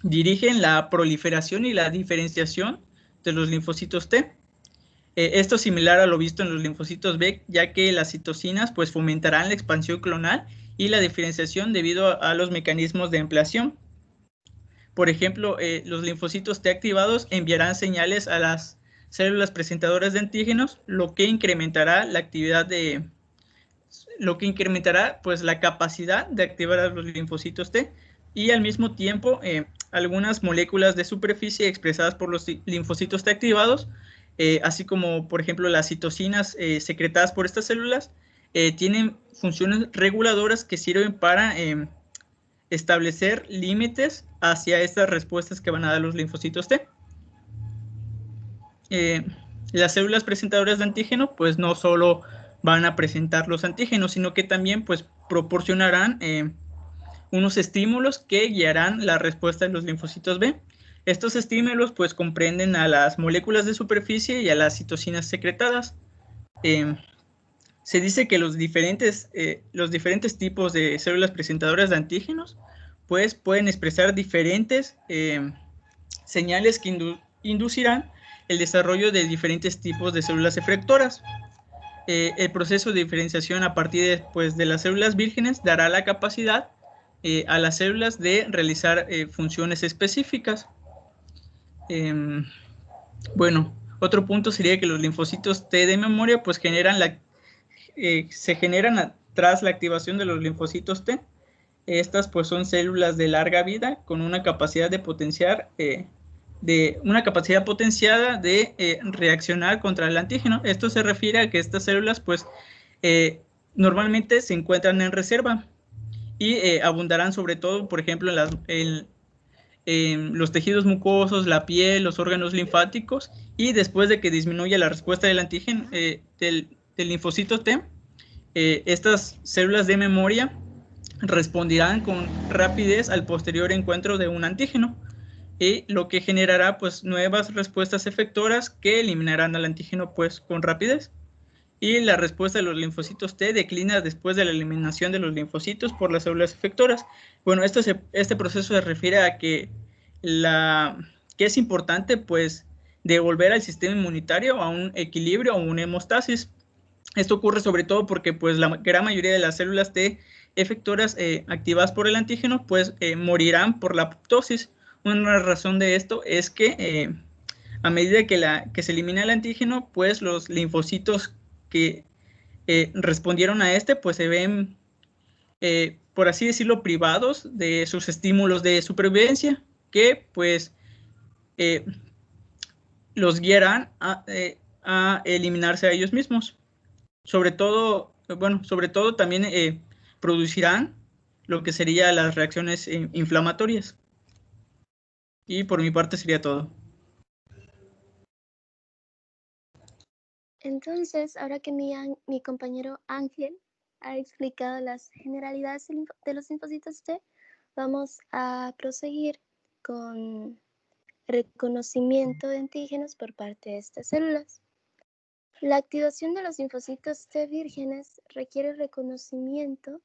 dirigen la proliferación y la diferenciación de los linfocitos T. Esto es similar a lo visto en los linfocitos B, ya que las citocinas pues fomentarán la expansión clonal y la diferenciación debido a los mecanismos de ampliación. Por ejemplo, los linfocitos T activados enviarán señales a las células presentadoras de antígenos, lo que incrementará pues la capacidad de activar a los linfocitos T, y al mismo tiempo algunas moléculas de superficie expresadas por los linfocitos T activados, así como por ejemplo las citocinas secretadas por estas células, tienen funciones reguladoras que sirven para establecer límites hacia estas respuestas que van a dar los linfocitos T. Las células presentadoras de antígeno pues no solo van a presentar los antígenos, sino que también pues proporcionarán unos estímulos que guiarán la respuesta de los linfocitos B. Estos estímulos pues comprenden a las moléculas de superficie y a las citocinas secretadas. se dice que los diferentes tipos de células presentadoras de antígenos pues pueden expresar diferentes señales que inducirán el desarrollo de diferentes tipos de células efectoras. El proceso de diferenciación a partir de las células vírgenes dará la capacidad a las células de realizar funciones específicas. Bueno, otro punto sería que los linfocitos T de memoria pues se generan tras la activación de los linfocitos T. Estas pues son células de larga vida con una capacidad de potenciar potenciada de reaccionar contra el antígeno. Esto se refiere a que estas células pues normalmente se encuentran en reserva y abundarán sobre todo, por ejemplo, en los tejidos mucosos, la piel, los órganos linfáticos, y después de que disminuya la respuesta del antígeno del linfocito T, estas células de memoria responderán con rapidez al posterior encuentro de un antígeno, y lo que generará pues nuevas respuestas efectoras que eliminarán al antígeno pues con rapidez. Y la respuesta de los linfocitos T declina después de la eliminación de los linfocitos por las células efectoras. Bueno, este proceso se refiere a que es importante pues devolver al sistema inmunitario a un equilibrio o una hemostasis. Esto ocurre sobre todo porque pues la gran mayoría de las células T efectoras activadas por el antígeno pues morirán por la apoptosis. Una razón de esto es que a medida que se elimina el antígeno, pues los linfocitos que respondieron a pues se ven, por así decirlo, privados de sus estímulos de supervivencia, que pues los guiarán a eliminarse a ellos mismos. Sobre todo también producirán lo que serían las reacciones inflamatorias. Y por mi parte sería todo. Entonces, ahora que mi compañero Ángel ha explicado las generalidades de los linfocitos T, vamos a proseguir con reconocimiento de antígenos por parte de estas células. La activación de los linfocitos T vírgenes requiere reconocimiento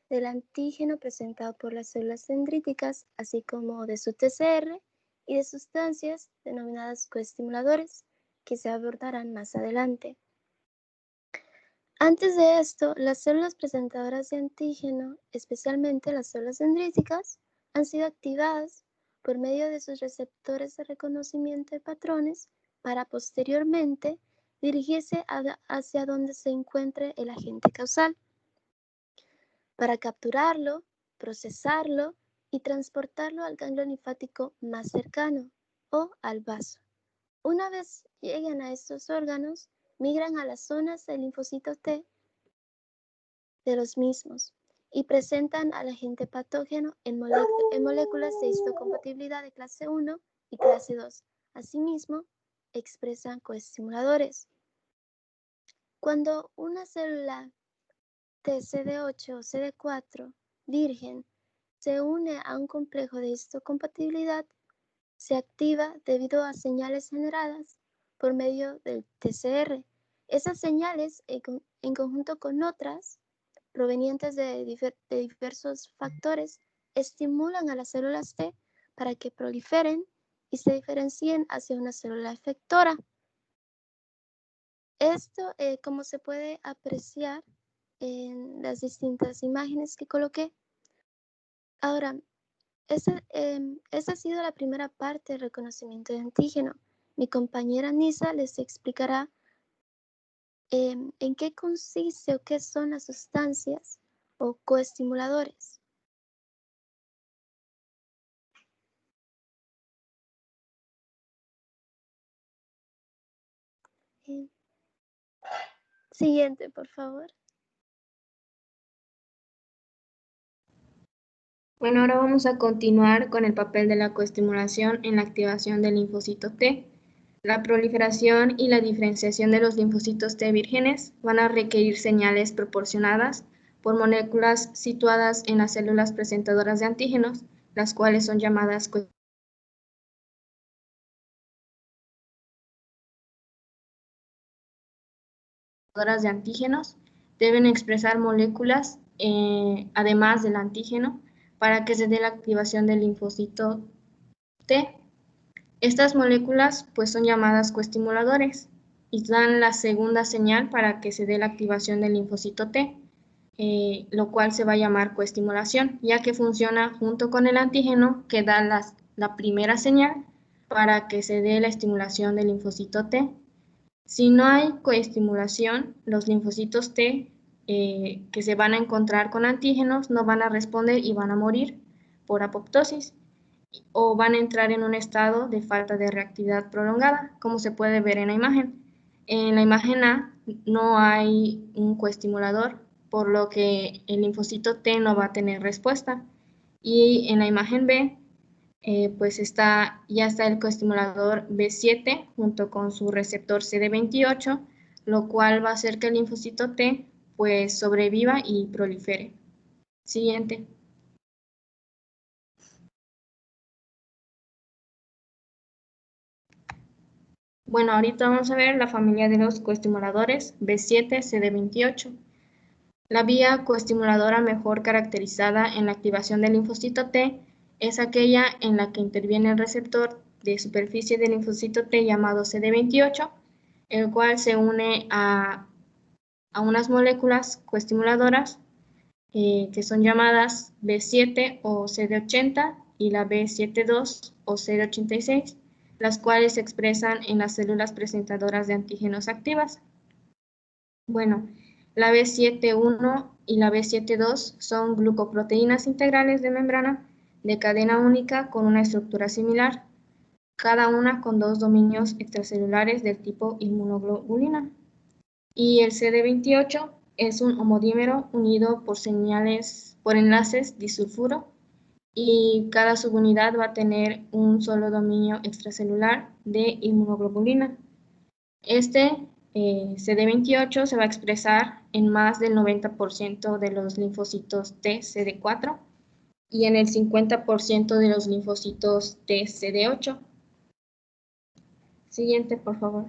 del antígeno presentado por las células dendríticas, así como de su TCR y de sustancias denominadas coestimuladores, que se abordarán más adelante. Antes de esto, las células presentadoras de antígeno, especialmente las células dendríticas, han sido activadas por medio de sus receptores de reconocimiento de patrones para posteriormente dirigirse hacia donde se encuentre el agente causal, para capturarlo, procesarlo y transportarlo al ganglio linfático más cercano o al vaso. Una vez lleguen a estos órganos, migran a las zonas del linfocito T de los mismos y presentan al agente patógeno en moléculas de histocompatibilidad de clase 1 y clase 2. Asimismo, expresan coestimuladores. Cuando una célula TCD8 o CD4 virgen se une a un complejo de histocompatibilidad, se activa debido a señales generadas por medio del TCR. Esas señales, en conjunto con otras provenientes de diversos factores, estimulan a las células T para que proliferen y se diferencien hacia una célula efectora. Esto, como se puede apreciar en las distintas imágenes que coloqué. Ahora, esa ha sido la primera parte del reconocimiento de antígeno. Mi compañera Nisa les explicará en qué consiste o qué son las sustancias o coestimuladores. Siguiente, por favor. Bueno, ahora vamos a continuar con el papel de la coestimulación en la activación del linfocito T. La proliferación y la diferenciación de los linfocitos T vírgenes van a requerir señales proporcionadas por moléculas situadas en las células presentadoras de antígenos, las cuales son llamadas de antígenos deben expresar moléculas además del antígeno para que se dé la activación del linfocito T. Estas moléculas pues son llamadas coestimuladores y dan la segunda señal para que se dé la activación del linfocito T, lo cual se va a llamar coestimulación, ya que funciona junto con el antígeno que da la primera señal para que se dé la estimulación del linfocito T. Si no hay coestimulación, los linfocitos T que se van a encontrar con antígenos no van a responder y van a morir por apoptosis o van a entrar en un estado de falta de reactividad prolongada, como se puede ver en la imagen. En la imagen A no hay un coestimulador, por lo que el linfocito T no va a tener respuesta. Y en la imagen B, pues ya está el coestimulador B7 junto con su receptor CD28, lo cual va a hacer que el linfocito T pues sobreviva y prolifere. Siguiente. Bueno, ahorita vamos a ver la familia de los coestimuladores B7-CD28. La vía coestimuladora mejor caracterizada en la activación del linfocito T es aquella en la que interviene el receptor de superficie del linfocito T llamado CD28, el cual se une a unas moléculas coestimuladoras que son llamadas B7 o CD80 y la B72 o CD86, las cuales se expresan en las células presentadoras de antígenos activas. Bueno, la B7-1 y la B7-2 son glucoproteínas integrales de membrana de cadena única con una estructura similar, cada una con dos dominios extracelulares del tipo inmunoglobulina. Y el CD28 es un homodímero unido por enlaces disulfuro y cada subunidad va a tener un solo dominio extracelular de inmunoglobulina. Este CD28 se va a expresar en más del 90% de los linfocitos T CD4 y en el 50% de los linfocitos T CD8. Siguiente, por favor.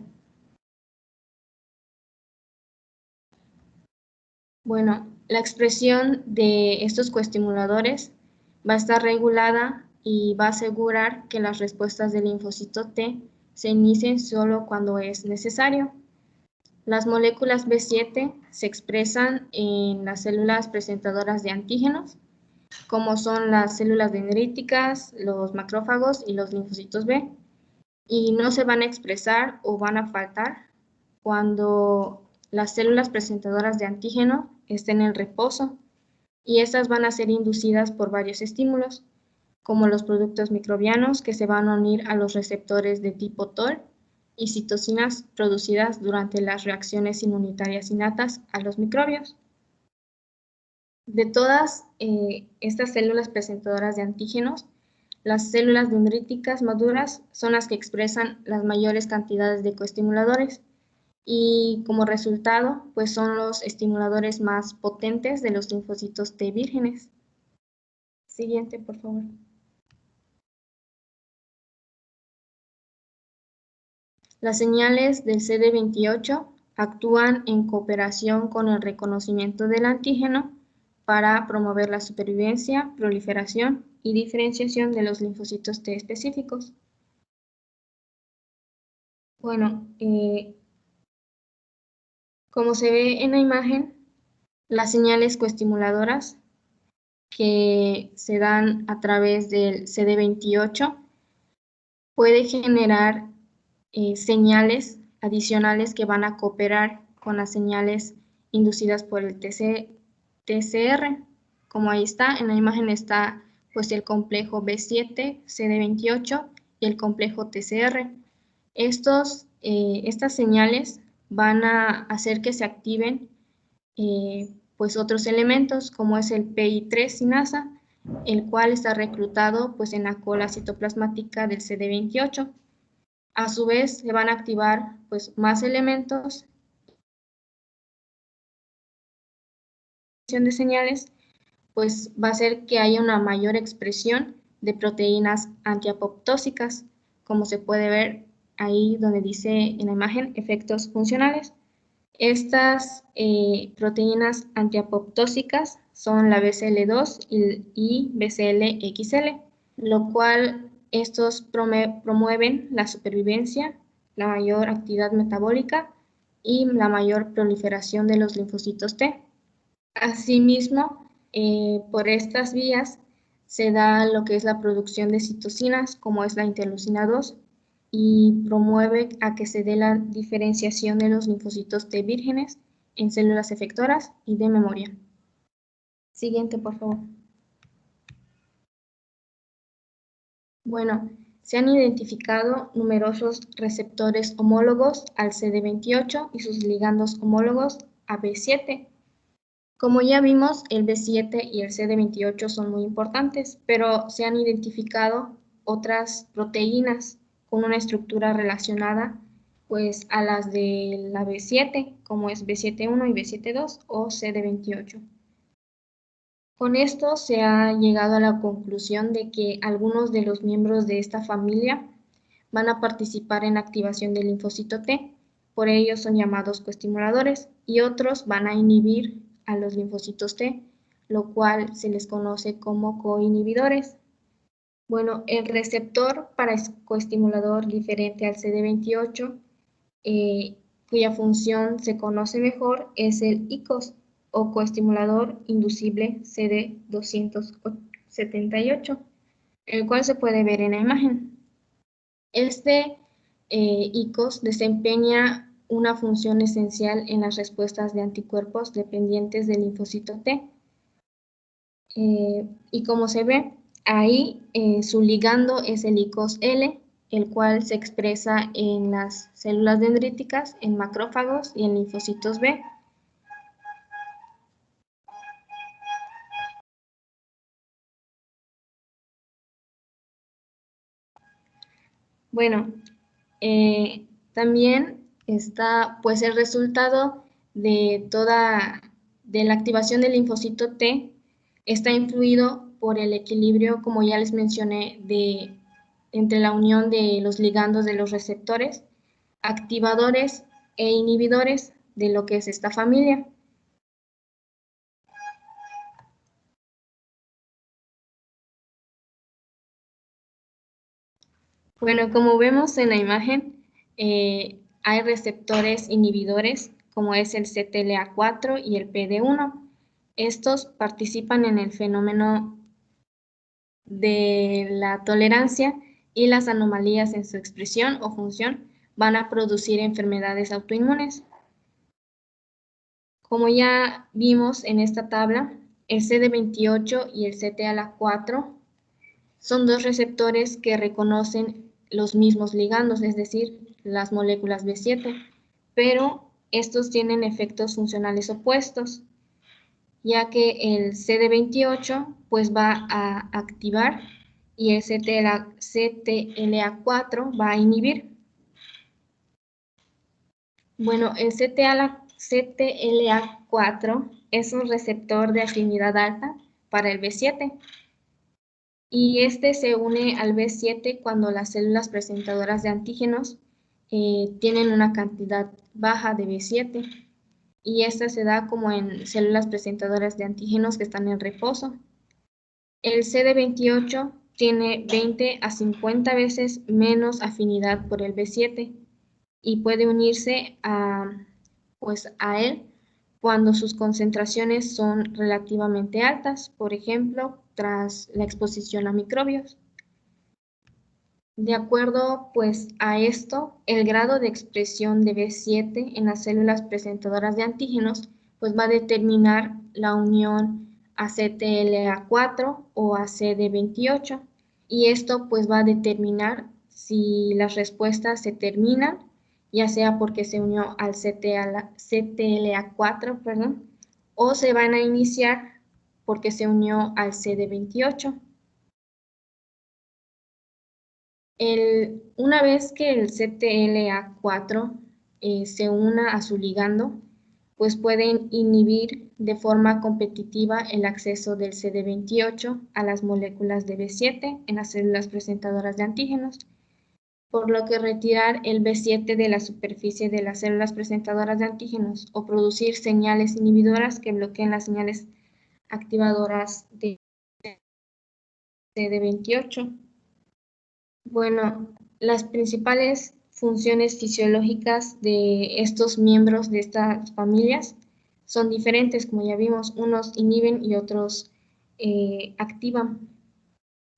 Bueno, la expresión de estos coestimuladores va a estar regulada y va a asegurar que las respuestas del linfocito T se inicien solo cuando es necesario. Las moléculas B7 se expresan en las células presentadoras de antígenos, como son las células dendríticas, los macrófagos y los linfocitos B, y no se van a expresar o van a faltar cuando las células presentadoras de antígeno estén en reposo, y estas van a ser inducidas por varios estímulos, como los productos microbianos que se van a unir a los receptores de tipo TOR y citocinas producidas durante las reacciones inmunitarias innatas a los microbios. De todas estas células presentadoras de antígenos, las células dendríticas maduras son las que expresan las mayores cantidades de coestimuladores y como resultado, pues son los estimuladores más potentes de los linfocitos T vírgenes. Siguiente, por favor. Las señales del CD28 actúan en cooperación con el reconocimiento del antígeno para promover la supervivencia, proliferación y diferenciación de los linfocitos T específicos. Bueno, como se ve en la imagen, las señales coestimuladoras que se dan a través del CD28 puede generar señales adicionales que van a cooperar con las señales inducidas por el TCR. Como ahí está, en la imagen está pues el complejo B7, CD28 y el complejo TCR. Estas señales van a hacer que se activen pues otros elementos como es el PI3 sinasa, el cual está reclutado pues en la cola citoplasmática del CD28. A su vez, se van a activar pues, más elementos de señales, pues va a hacer que haya una mayor expresión de proteínas antiapoptósicas, como se puede ver ahí donde dice en la imagen efectos funcionales. Estas proteínas antiapoptósicas son la BCL2 y BCL-XL, lo cual estos promueven la supervivencia, la mayor actividad metabólica y la mayor proliferación de los linfocitos T. Asimismo, por estas vías se da lo que es la producción de citocinas, como es la interleucina 2, y promueve a que se dé la diferenciación de los linfocitos T vírgenes en células efectoras y de memoria. Siguiente, por favor. Bueno, se han identificado numerosos receptores homólogos al CD28 y sus ligandos homólogos a B7. Como ya vimos, el B7 y el CD28 son muy importantes, pero se han identificado otras proteínas con una estructura relacionada pues, a las de la B7, como es B7.1 y B7.2 o CD28. Con esto se ha llegado a la conclusión de que algunos de los miembros de esta familia van a participar en activación del linfocito T, por ello son llamados coestimuladores, y otros van a inhibir a los linfocitos T, lo cual se les conoce como coinhibidores. Bueno, el receptor para coestimulador diferente al CD28, cuya función se conoce mejor, es el ICOS, o coestimulador inducible CD278, el cual se puede ver en la imagen. Este ICOS desempeña una función esencial en las respuestas de anticuerpos dependientes del linfocito T. Y como se ve, ahí su ligando es el ICOS L, el cual se expresa en las células dendríticas, en macrófagos y en linfocitos B. Bueno, también está pues el resultado de la activación del linfocito T está influido por el equilibrio, como ya les mencioné, entre la unión de los ligandos de los receptores, activadores e inhibidores de lo que es esta familia. Bueno, como vemos en la imagen, hay receptores inhibidores, como es el CTLA4 y el PD1. Estos participan en el fenómeno de la tolerancia y las anomalías en su expresión o función van a producir enfermedades autoinmunes. Como ya vimos en esta tabla, el CD28 y el CTLA4 son dos receptores que reconocen los mismos ligandos, es decir, las moléculas B7, pero estos tienen efectos funcionales opuestos, ya que el CD28 pues va a activar y el CTLA4 va a inhibir. Bueno, el CTLA4 es un receptor de afinidad alta para el B7 y este se une al B7 cuando las células presentadoras de antígenos tienen una cantidad baja de B7 y esta se da como en células presentadoras de antígenos que están en reposo. El CD28 tiene 20 a 50 veces menos afinidad por el B7 y puede unirse a él cuando sus concentraciones son relativamente altas, por ejemplo, tras la exposición a microbios. De acuerdo pues a esto, el grado de expresión de B7 en las células presentadoras de antígenos pues va a determinar la unión a CTLA4 o a CD28 y esto pues va a determinar si las respuestas se terminan, ya sea porque se unió al CTLA4, o se van a iniciar porque se unió al CD28. Una vez que el CTLA4 se una a su ligando, pues pueden inhibir de forma competitiva el acceso del CD28 a las moléculas de B7 en las células presentadoras de antígenos. por lo que retirar el B7 de la superficie de las células presentadoras de antígenos o producir señales inhibidoras que bloqueen las señales activadoras de CD28. Bueno, las principales funciones fisiológicas de estos miembros de estas familias son diferentes, como ya vimos, unos inhiben y otros activan,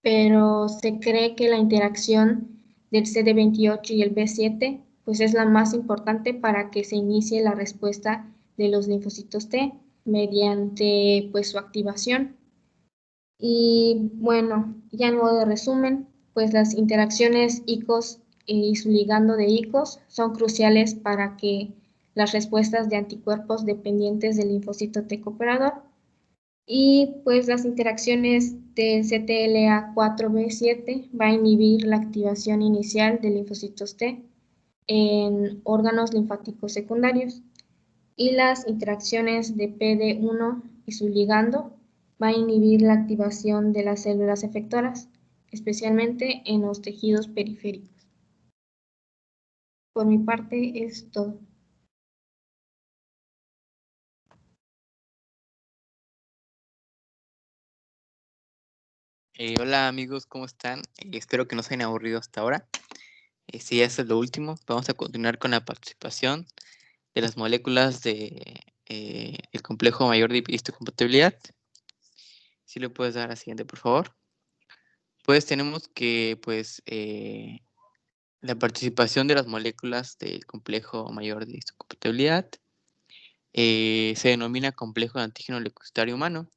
pero se cree que la interacción del CD28 y el B7 pues es la más importante para que se inicie la respuesta de los linfocitos T mediante pues su activación. Y bueno, ya en modo de resumen, pues las interacciones ICOS y su ligando de ICOS son cruciales para que las respuestas de anticuerpos dependientes del linfocito T cooperador y pues las interacciones del CTLA4B7 va a inhibir la activación inicial de linfocitos T en órganos linfáticos secundarios y las interacciones de PD1 y su ligando va a inhibir la activación de las células efectoras, especialmente en los tejidos periféricos. Por mi parte es todo. Hola amigos, ¿cómo están? Espero que no se hayan aburrido hasta ahora. Si ya es lo último, vamos a continuar con la participación de las moléculas de el complejo mayor de histocompatibilidad. Si le puedes dar a la siguiente, por favor. Pues tenemos que la participación de las moléculas del complejo mayor de histocompatibilidad se denomina complejo de antígeno leucocitario humano.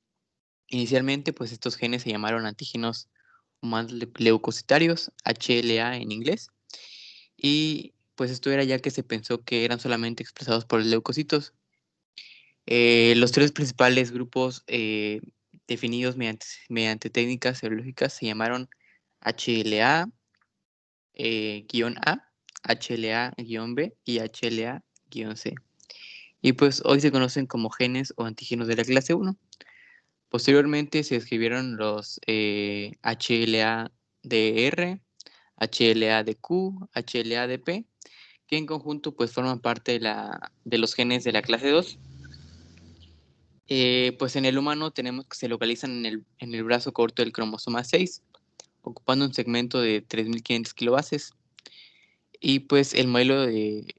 Inicialmente, pues estos genes se llamaron antígenos humanos leucocitarios, HLA en inglés, y pues esto era ya que se pensó que eran solamente expresados por los leucocitos. Los tres principales grupos definidos mediante técnicas serológicas se llamaron HLA-A, HLA-B y HLA-C. Y pues hoy se conocen como genes o antígenos de la clase 1. Posteriormente se describieron los HLA-DR, HLA-DQ, HLA-DP, que en conjunto pues forman parte de los genes de la clase 2. Pues en el humano tenemos que se localizan en el brazo corto del cromosoma 6, ocupando un segmento de 3.500 kilobases. Y pues el modelo de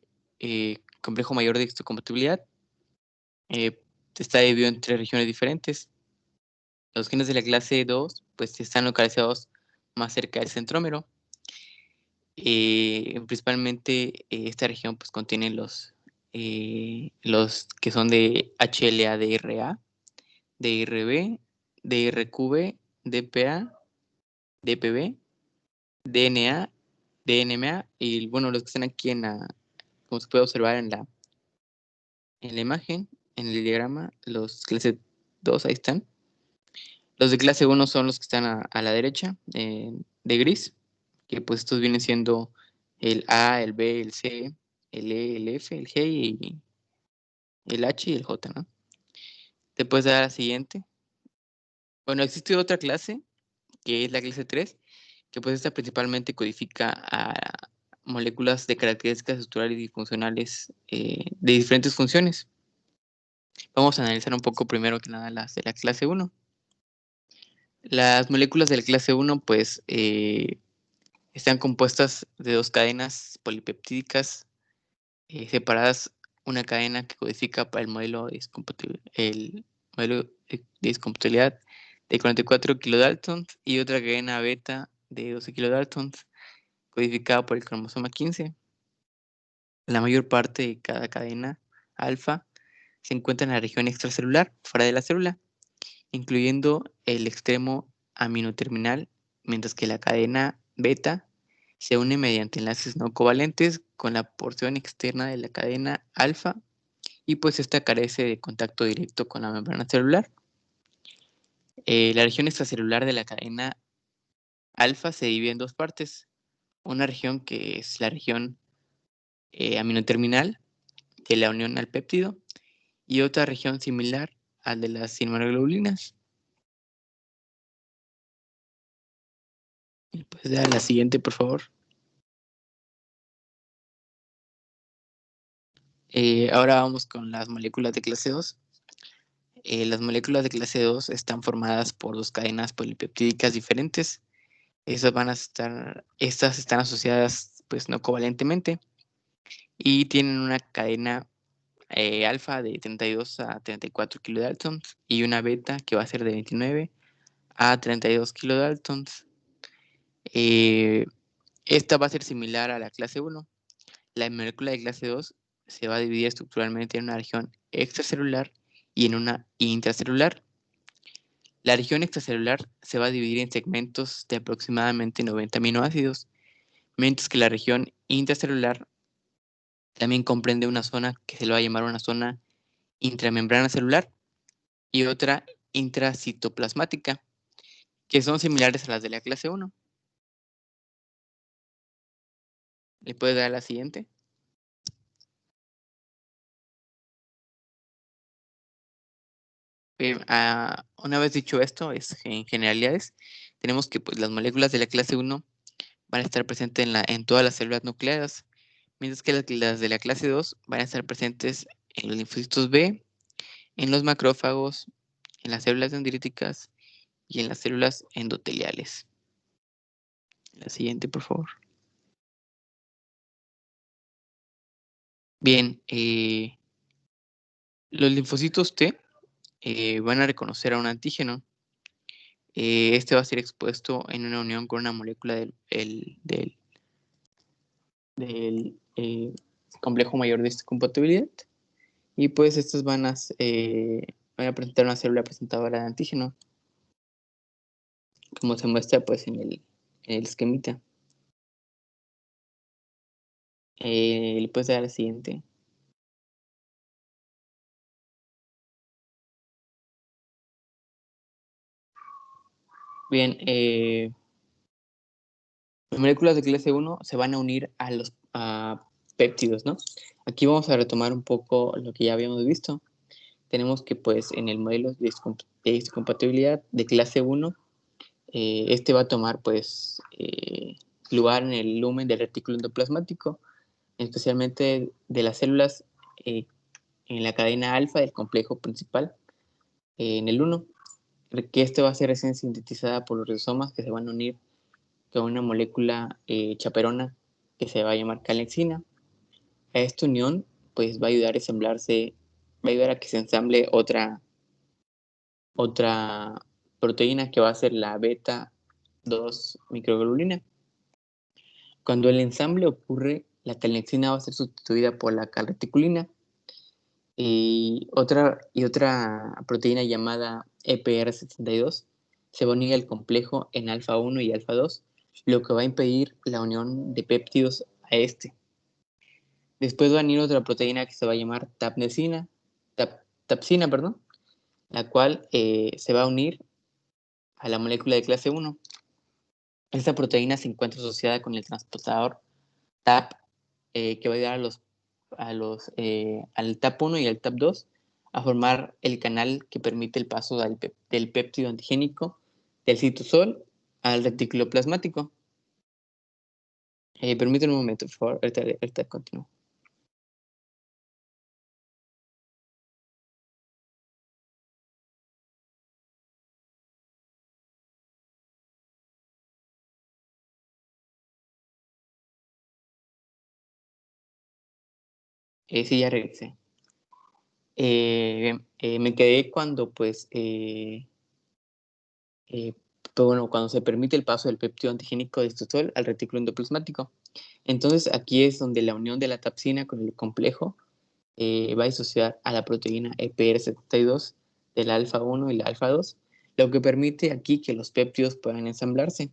complejo mayor de histocompatibilidad está dividido en 3 regiones diferentes. Los genes de la clase 2 pues están localizados más cerca del centrómero. Principalmente esta región pues contiene los que son de HLA-DRA, DRB, DRQB, DPA, DPB, DNA, DNMA y bueno, los que están aquí como se puede observar en la imagen, en el diagrama, los clase 2 ahí están. Los de clase 1 son los que están a la derecha, de gris, que pues estos vienen siendo el A, el B, el C, el E, el F, el G y el H y el J, ¿no? Te puedes dar a la siguiente. Bueno, existe otra clase, que es la clase 3, que pues esta principalmente codifica a moléculas de características estructurales y funcionales de diferentes funciones. Vamos a analizar un poco primero que nada las de la clase 1. Las moléculas de la clase 1 pues están compuestas de 2 cadenas polipeptídicas separadas, una cadena que codifica para el modelo de discompatibilidad de 44 kilodaltons y otra cadena beta de 12 kilodaltons codificada por el cromosoma 15. La mayor parte de cada cadena alfa se encuentra en la región extracelular, fuera de la célula, incluyendo el extremo aminoterminal, mientras que la cadena beta se une mediante enlaces no covalentes con la porción externa de la cadena alfa y pues esta carece de contacto directo con la membrana celular. La región extracelular de la cadena alfa se divide en 2 partes. Una región que es la región aminoterminal de la unión al péptido y otra región similar al de las inmunoglobulinas. ¿Puedes dar la siguiente, por favor? Ahora vamos con las moléculas de clase 2. Las moléculas de clase 2 están formadas por dos cadenas polipeptídicas diferentes. Estas están asociadas pues no covalentemente y tienen una cadena alfa de 32 a 34 kilodaltons y una beta que va a ser de 29 a 32 kilodaltons. Esta va a ser similar a la clase 1. La molécula de clase 2 se va a dividir estructuralmente en una región extracelular y en una intracelular. La región extracelular se va a dividir en segmentos de aproximadamente 90 aminoácidos, mientras que la región intracelular también comprende una zona que se le va a llamar una zona intramembrana celular y otra intracitoplasmática, que son similares a las de la clase 1. ¿Le puedes dar a la siguiente? Una vez dicho esto, en generalidades, tenemos que pues, las moléculas de la clase 1 van a estar presentes en todas las células nucleadas, mientras que las de la clase 2 van a estar presentes en los linfocitos B, en los macrófagos, en las células dendríticas y en las células endoteliales. La siguiente, por favor. Bien, los linfocitos T van a reconocer a un antígeno. Este va a ser expuesto en una unión con una molécula del complejo mayor de histocompatibilidad. Y pues estas van a presentar una célula presentadora de antígeno, como se muestra pues en el esquemita. Le puedes dar al siguiente. Bien, las moléculas de clase 1 se van a unir a los péptidos, ¿no? Aquí vamos a retomar un poco lo que ya habíamos visto. Tenemos que pues en el modelo de histocompatibilidad de clase 1, este va a tomar pues lugar en el lumen del retículo endoplasmático, especialmente de las células en la cadena alfa del complejo principal en el 1, que este va a ser recién sintetizada por los ribosomas que se van a unir con una molécula chaperona que se va a llamar calexina. A esta unión pues va a ayudar a que se ensamble otra proteína que va a ser la beta 2 microglobulina. Cuando el ensamble ocurre, la calnexina va a ser sustituida por la calreticulina y otra proteína llamada EPR72 se va a unir al complejo en alfa 1 y alfa 2, lo que va a impedir la unión de péptidos a este. Después va a venir otra proteína que se va a llamar tapsina, la cual se va a unir a la molécula de clase 1. Esta proteína se encuentra asociada con el transportador TAP, que va a ayudar al TAP1 y al TAP2 a formar el canal que permite el paso del péptido antigénico del citosol al retículo plasmático. Permítame un momento, por favor, ahorita continúo. Sí, ya regresé. Me quedé cuando, pues, cuando se permite el paso del péptido antigénico de citosol al retículo endoplasmático. Entonces, aquí es donde la unión de la tapsina con el complejo va a disociar a la proteína EPR72 del alfa 1 y la alfa 2, lo que permite aquí que los péptidos puedan ensamblarse.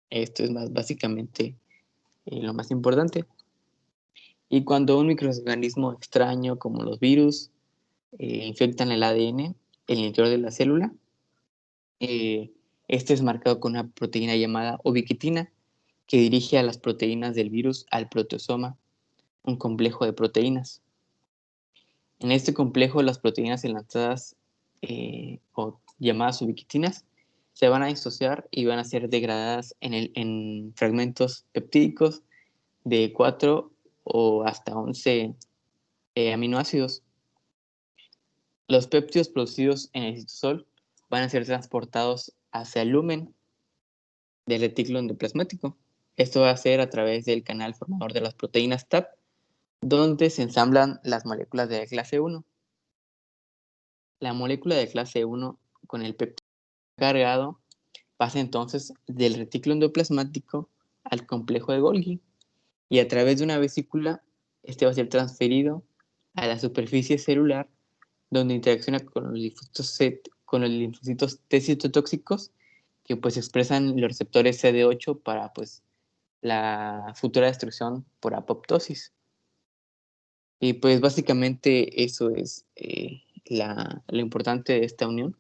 Esto es básicamente lo más importante. Y cuando un microorganismo extraño como los virus infectan el ADN en el interior de la célula, este es marcado con una proteína llamada ubiquitina que dirige a las proteínas del virus al proteosoma, un complejo de proteínas. En este complejo, las proteínas enlazadas o llamadas ubiquitinas se van a disociar y van a ser degradadas en fragmentos peptídicos de 4 o hasta 11 aminoácidos. Los péptidos producidos en el citosol van a ser transportados hacia el lumen del retículo endoplasmático. Esto va a ser a través del canal formador de las proteínas TAP, donde se ensamblan las moléculas de la clase 1. La molécula de clase 1 con el péptido cargado pasa entonces del retículo endoplasmático al complejo de Golgi, y a través de una vesícula este va a ser transferido a la superficie celular, donde interacciona con los linfocitos T citotóxicos, que pues expresan los receptores CD8 para pues la futura destrucción por apoptosis. Y pues básicamente eso es lo importante de esta unión,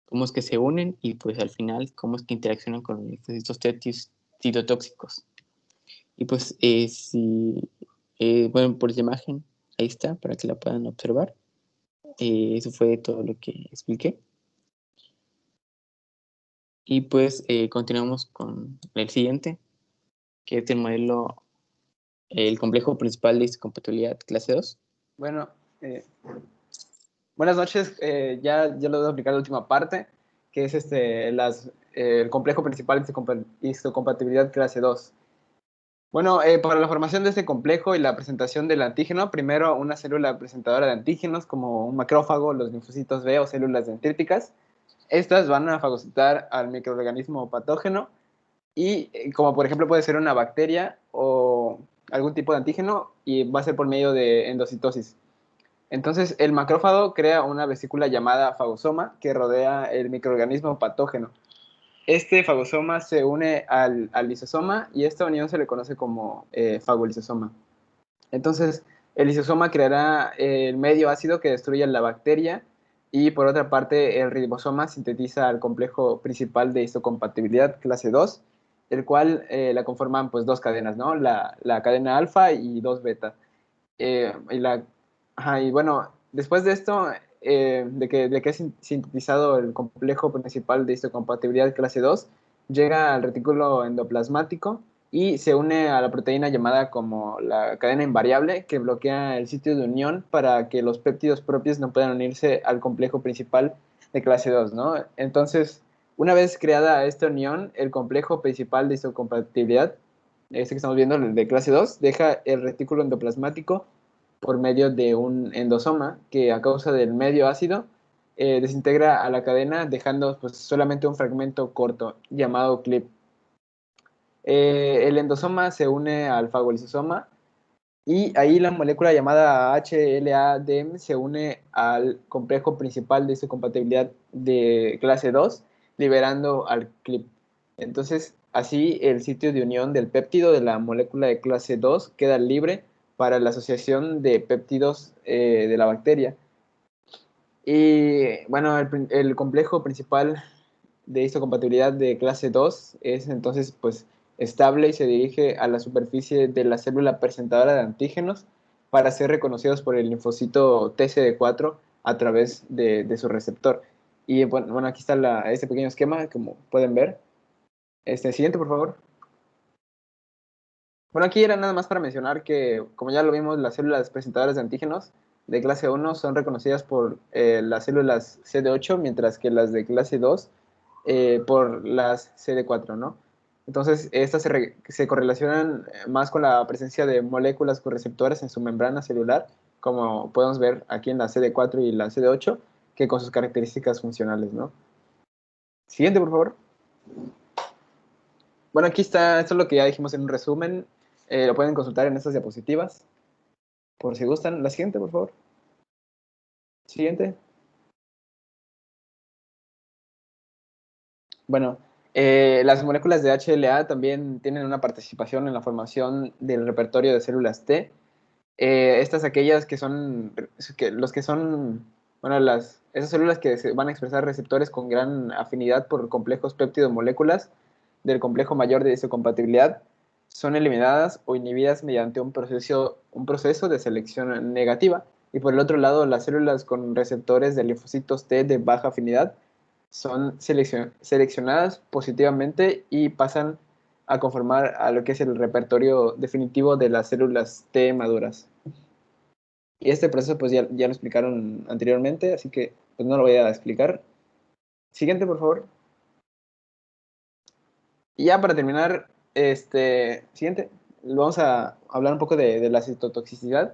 cómo es que se unen y pues al final cómo es que interaccionan con los linfocitos T citotóxicos. Y pues bueno, por esa imagen, ahí está, para que la puedan observar. Eso fue todo lo que expliqué. Y pues continuamos con el siguiente, que es el modelo, el complejo principal de histocompatibilidad clase 2. Bueno, buenas noches. Ya lo voy a aplicar la última parte, que es el complejo principal de histocompatibilidad clase 2. Bueno, para la formación de este complejo y la presentación del antígeno, primero una célula presentadora de antígenos, como un macrófago, los linfocitos B o células dendríticas. Estas van a fagocitar al microorganismo patógeno y como por ejemplo puede ser una bacteria o algún tipo de antígeno, y va a ser por medio de endocitosis. Entonces el macrófago crea una vesícula llamada fagosoma que rodea el microorganismo patógeno. Este fagosoma se une al lisosoma y esta unión se le conoce como fagolisosoma. Entonces el lisosoma creará el medio ácido que destruye la bacteria, y por otra parte el ribosoma sintetiza el complejo principal de histocompatibilidad clase 2, el cual la conforman pues dos cadenas, ¿no? La cadena alfa y dos beta. Y bueno, después de esto, de que es sintetizado el complejo principal de histocompatibilidad clase 2, llega al retículo endoplasmático y se une a la proteína llamada como la cadena invariable, que bloquea el sitio de unión para que los péptidos propios no puedan unirse al complejo principal de clase 2, ¿no? Entonces, una vez creada esta unión, el complejo principal de histocompatibilidad, este que estamos viendo, el de clase 2, deja el retículo endoplasmático por medio de un endosoma que, a causa del medio ácido, desintegra a la cadena, dejando pues solamente un fragmento corto llamado clip. El endosoma se une al fagolisosoma y ahí la molécula llamada HLA-DM se une al complejo principal de histocompatibilidad de clase 2, liberando al clip. Entonces, así el sitio de unión del péptido de la molécula de clase 2 queda libre para la asociación de péptidos de la bacteria. Y bueno, el complejo principal de histocompatibilidad de clase 2 es entonces pues estable y se dirige a la superficie de la célula presentadora de antígenos para ser reconocidos por el linfocito TCD4 a través de su receptor. Y bueno, aquí está este pequeño esquema, como pueden ver. Siguiente, por favor. Bueno, aquí era nada más para mencionar que, como ya lo vimos, las células presentadoras de antígenos de clase 1 son reconocidas por las células CD8, mientras que las de clase 2 por las CD4, ¿no? Entonces, estas se correlacionan más con la presencia de moléculas correceptoras en su membrana celular, como podemos ver aquí en la CD4 y la CD8, que con sus características funcionales, ¿no? Siguiente, por favor. Bueno, aquí está, esto es lo que ya dijimos en un resumen. Lo pueden consultar en estas diapositivas, por si gustan. La siguiente, por favor. Siguiente. Bueno, las moléculas de HLA también tienen una participación en la formación del repertorio de células T. Estas aquellas que son, bueno, esas células que se van a expresar receptores con gran afinidad por complejos péptido-moléculas del complejo mayor de histocompatibilidad, son eliminadas o inhibidas mediante un proceso de selección negativa. Y por el otro lado, las células con receptores de linfocitos T de baja afinidad son seleccionadas positivamente y pasan a conformar a lo que es el repertorio definitivo de las células T maduras. Y este proceso pues ya lo explicaron anteriormente, así que pues no lo voy a explicar. Siguiente, por favor. Y ya para terminar, siguiente, vamos a hablar un poco de la citotoxicidad,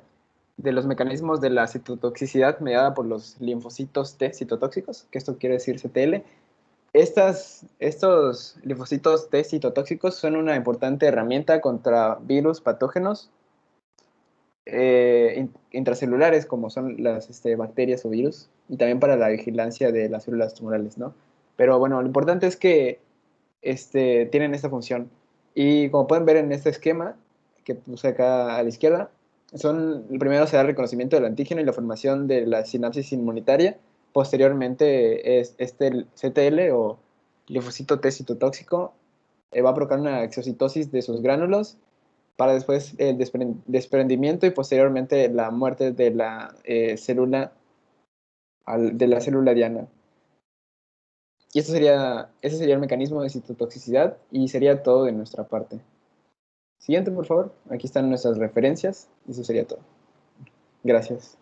de los mecanismos de la citotoxicidad mediada por los linfocitos T citotóxicos, que esto quiere decir CTL. Estos linfocitos T citotóxicos son una importante herramienta contra virus patógenos intracelulares, como son las bacterias o virus, y también para la vigilancia de las células tumorales, ¿no? Pero bueno, lo importante es que tienen esta función. Y como pueden ver en este esquema, que puse acá a la izquierda, primero se da el reconocimiento del antígeno y la formación de la sinapsis inmunitaria. Posteriormente, el CTL o linfocito T citotóxico va a provocar una exocitosis de sus gránulos para después el desprendimiento y posteriormente la muerte de la célula diana. Y ese sería el mecanismo de citotoxicidad y sería todo de nuestra parte. Siguiente, por favor. Aquí están nuestras referencias y eso sería todo. Gracias.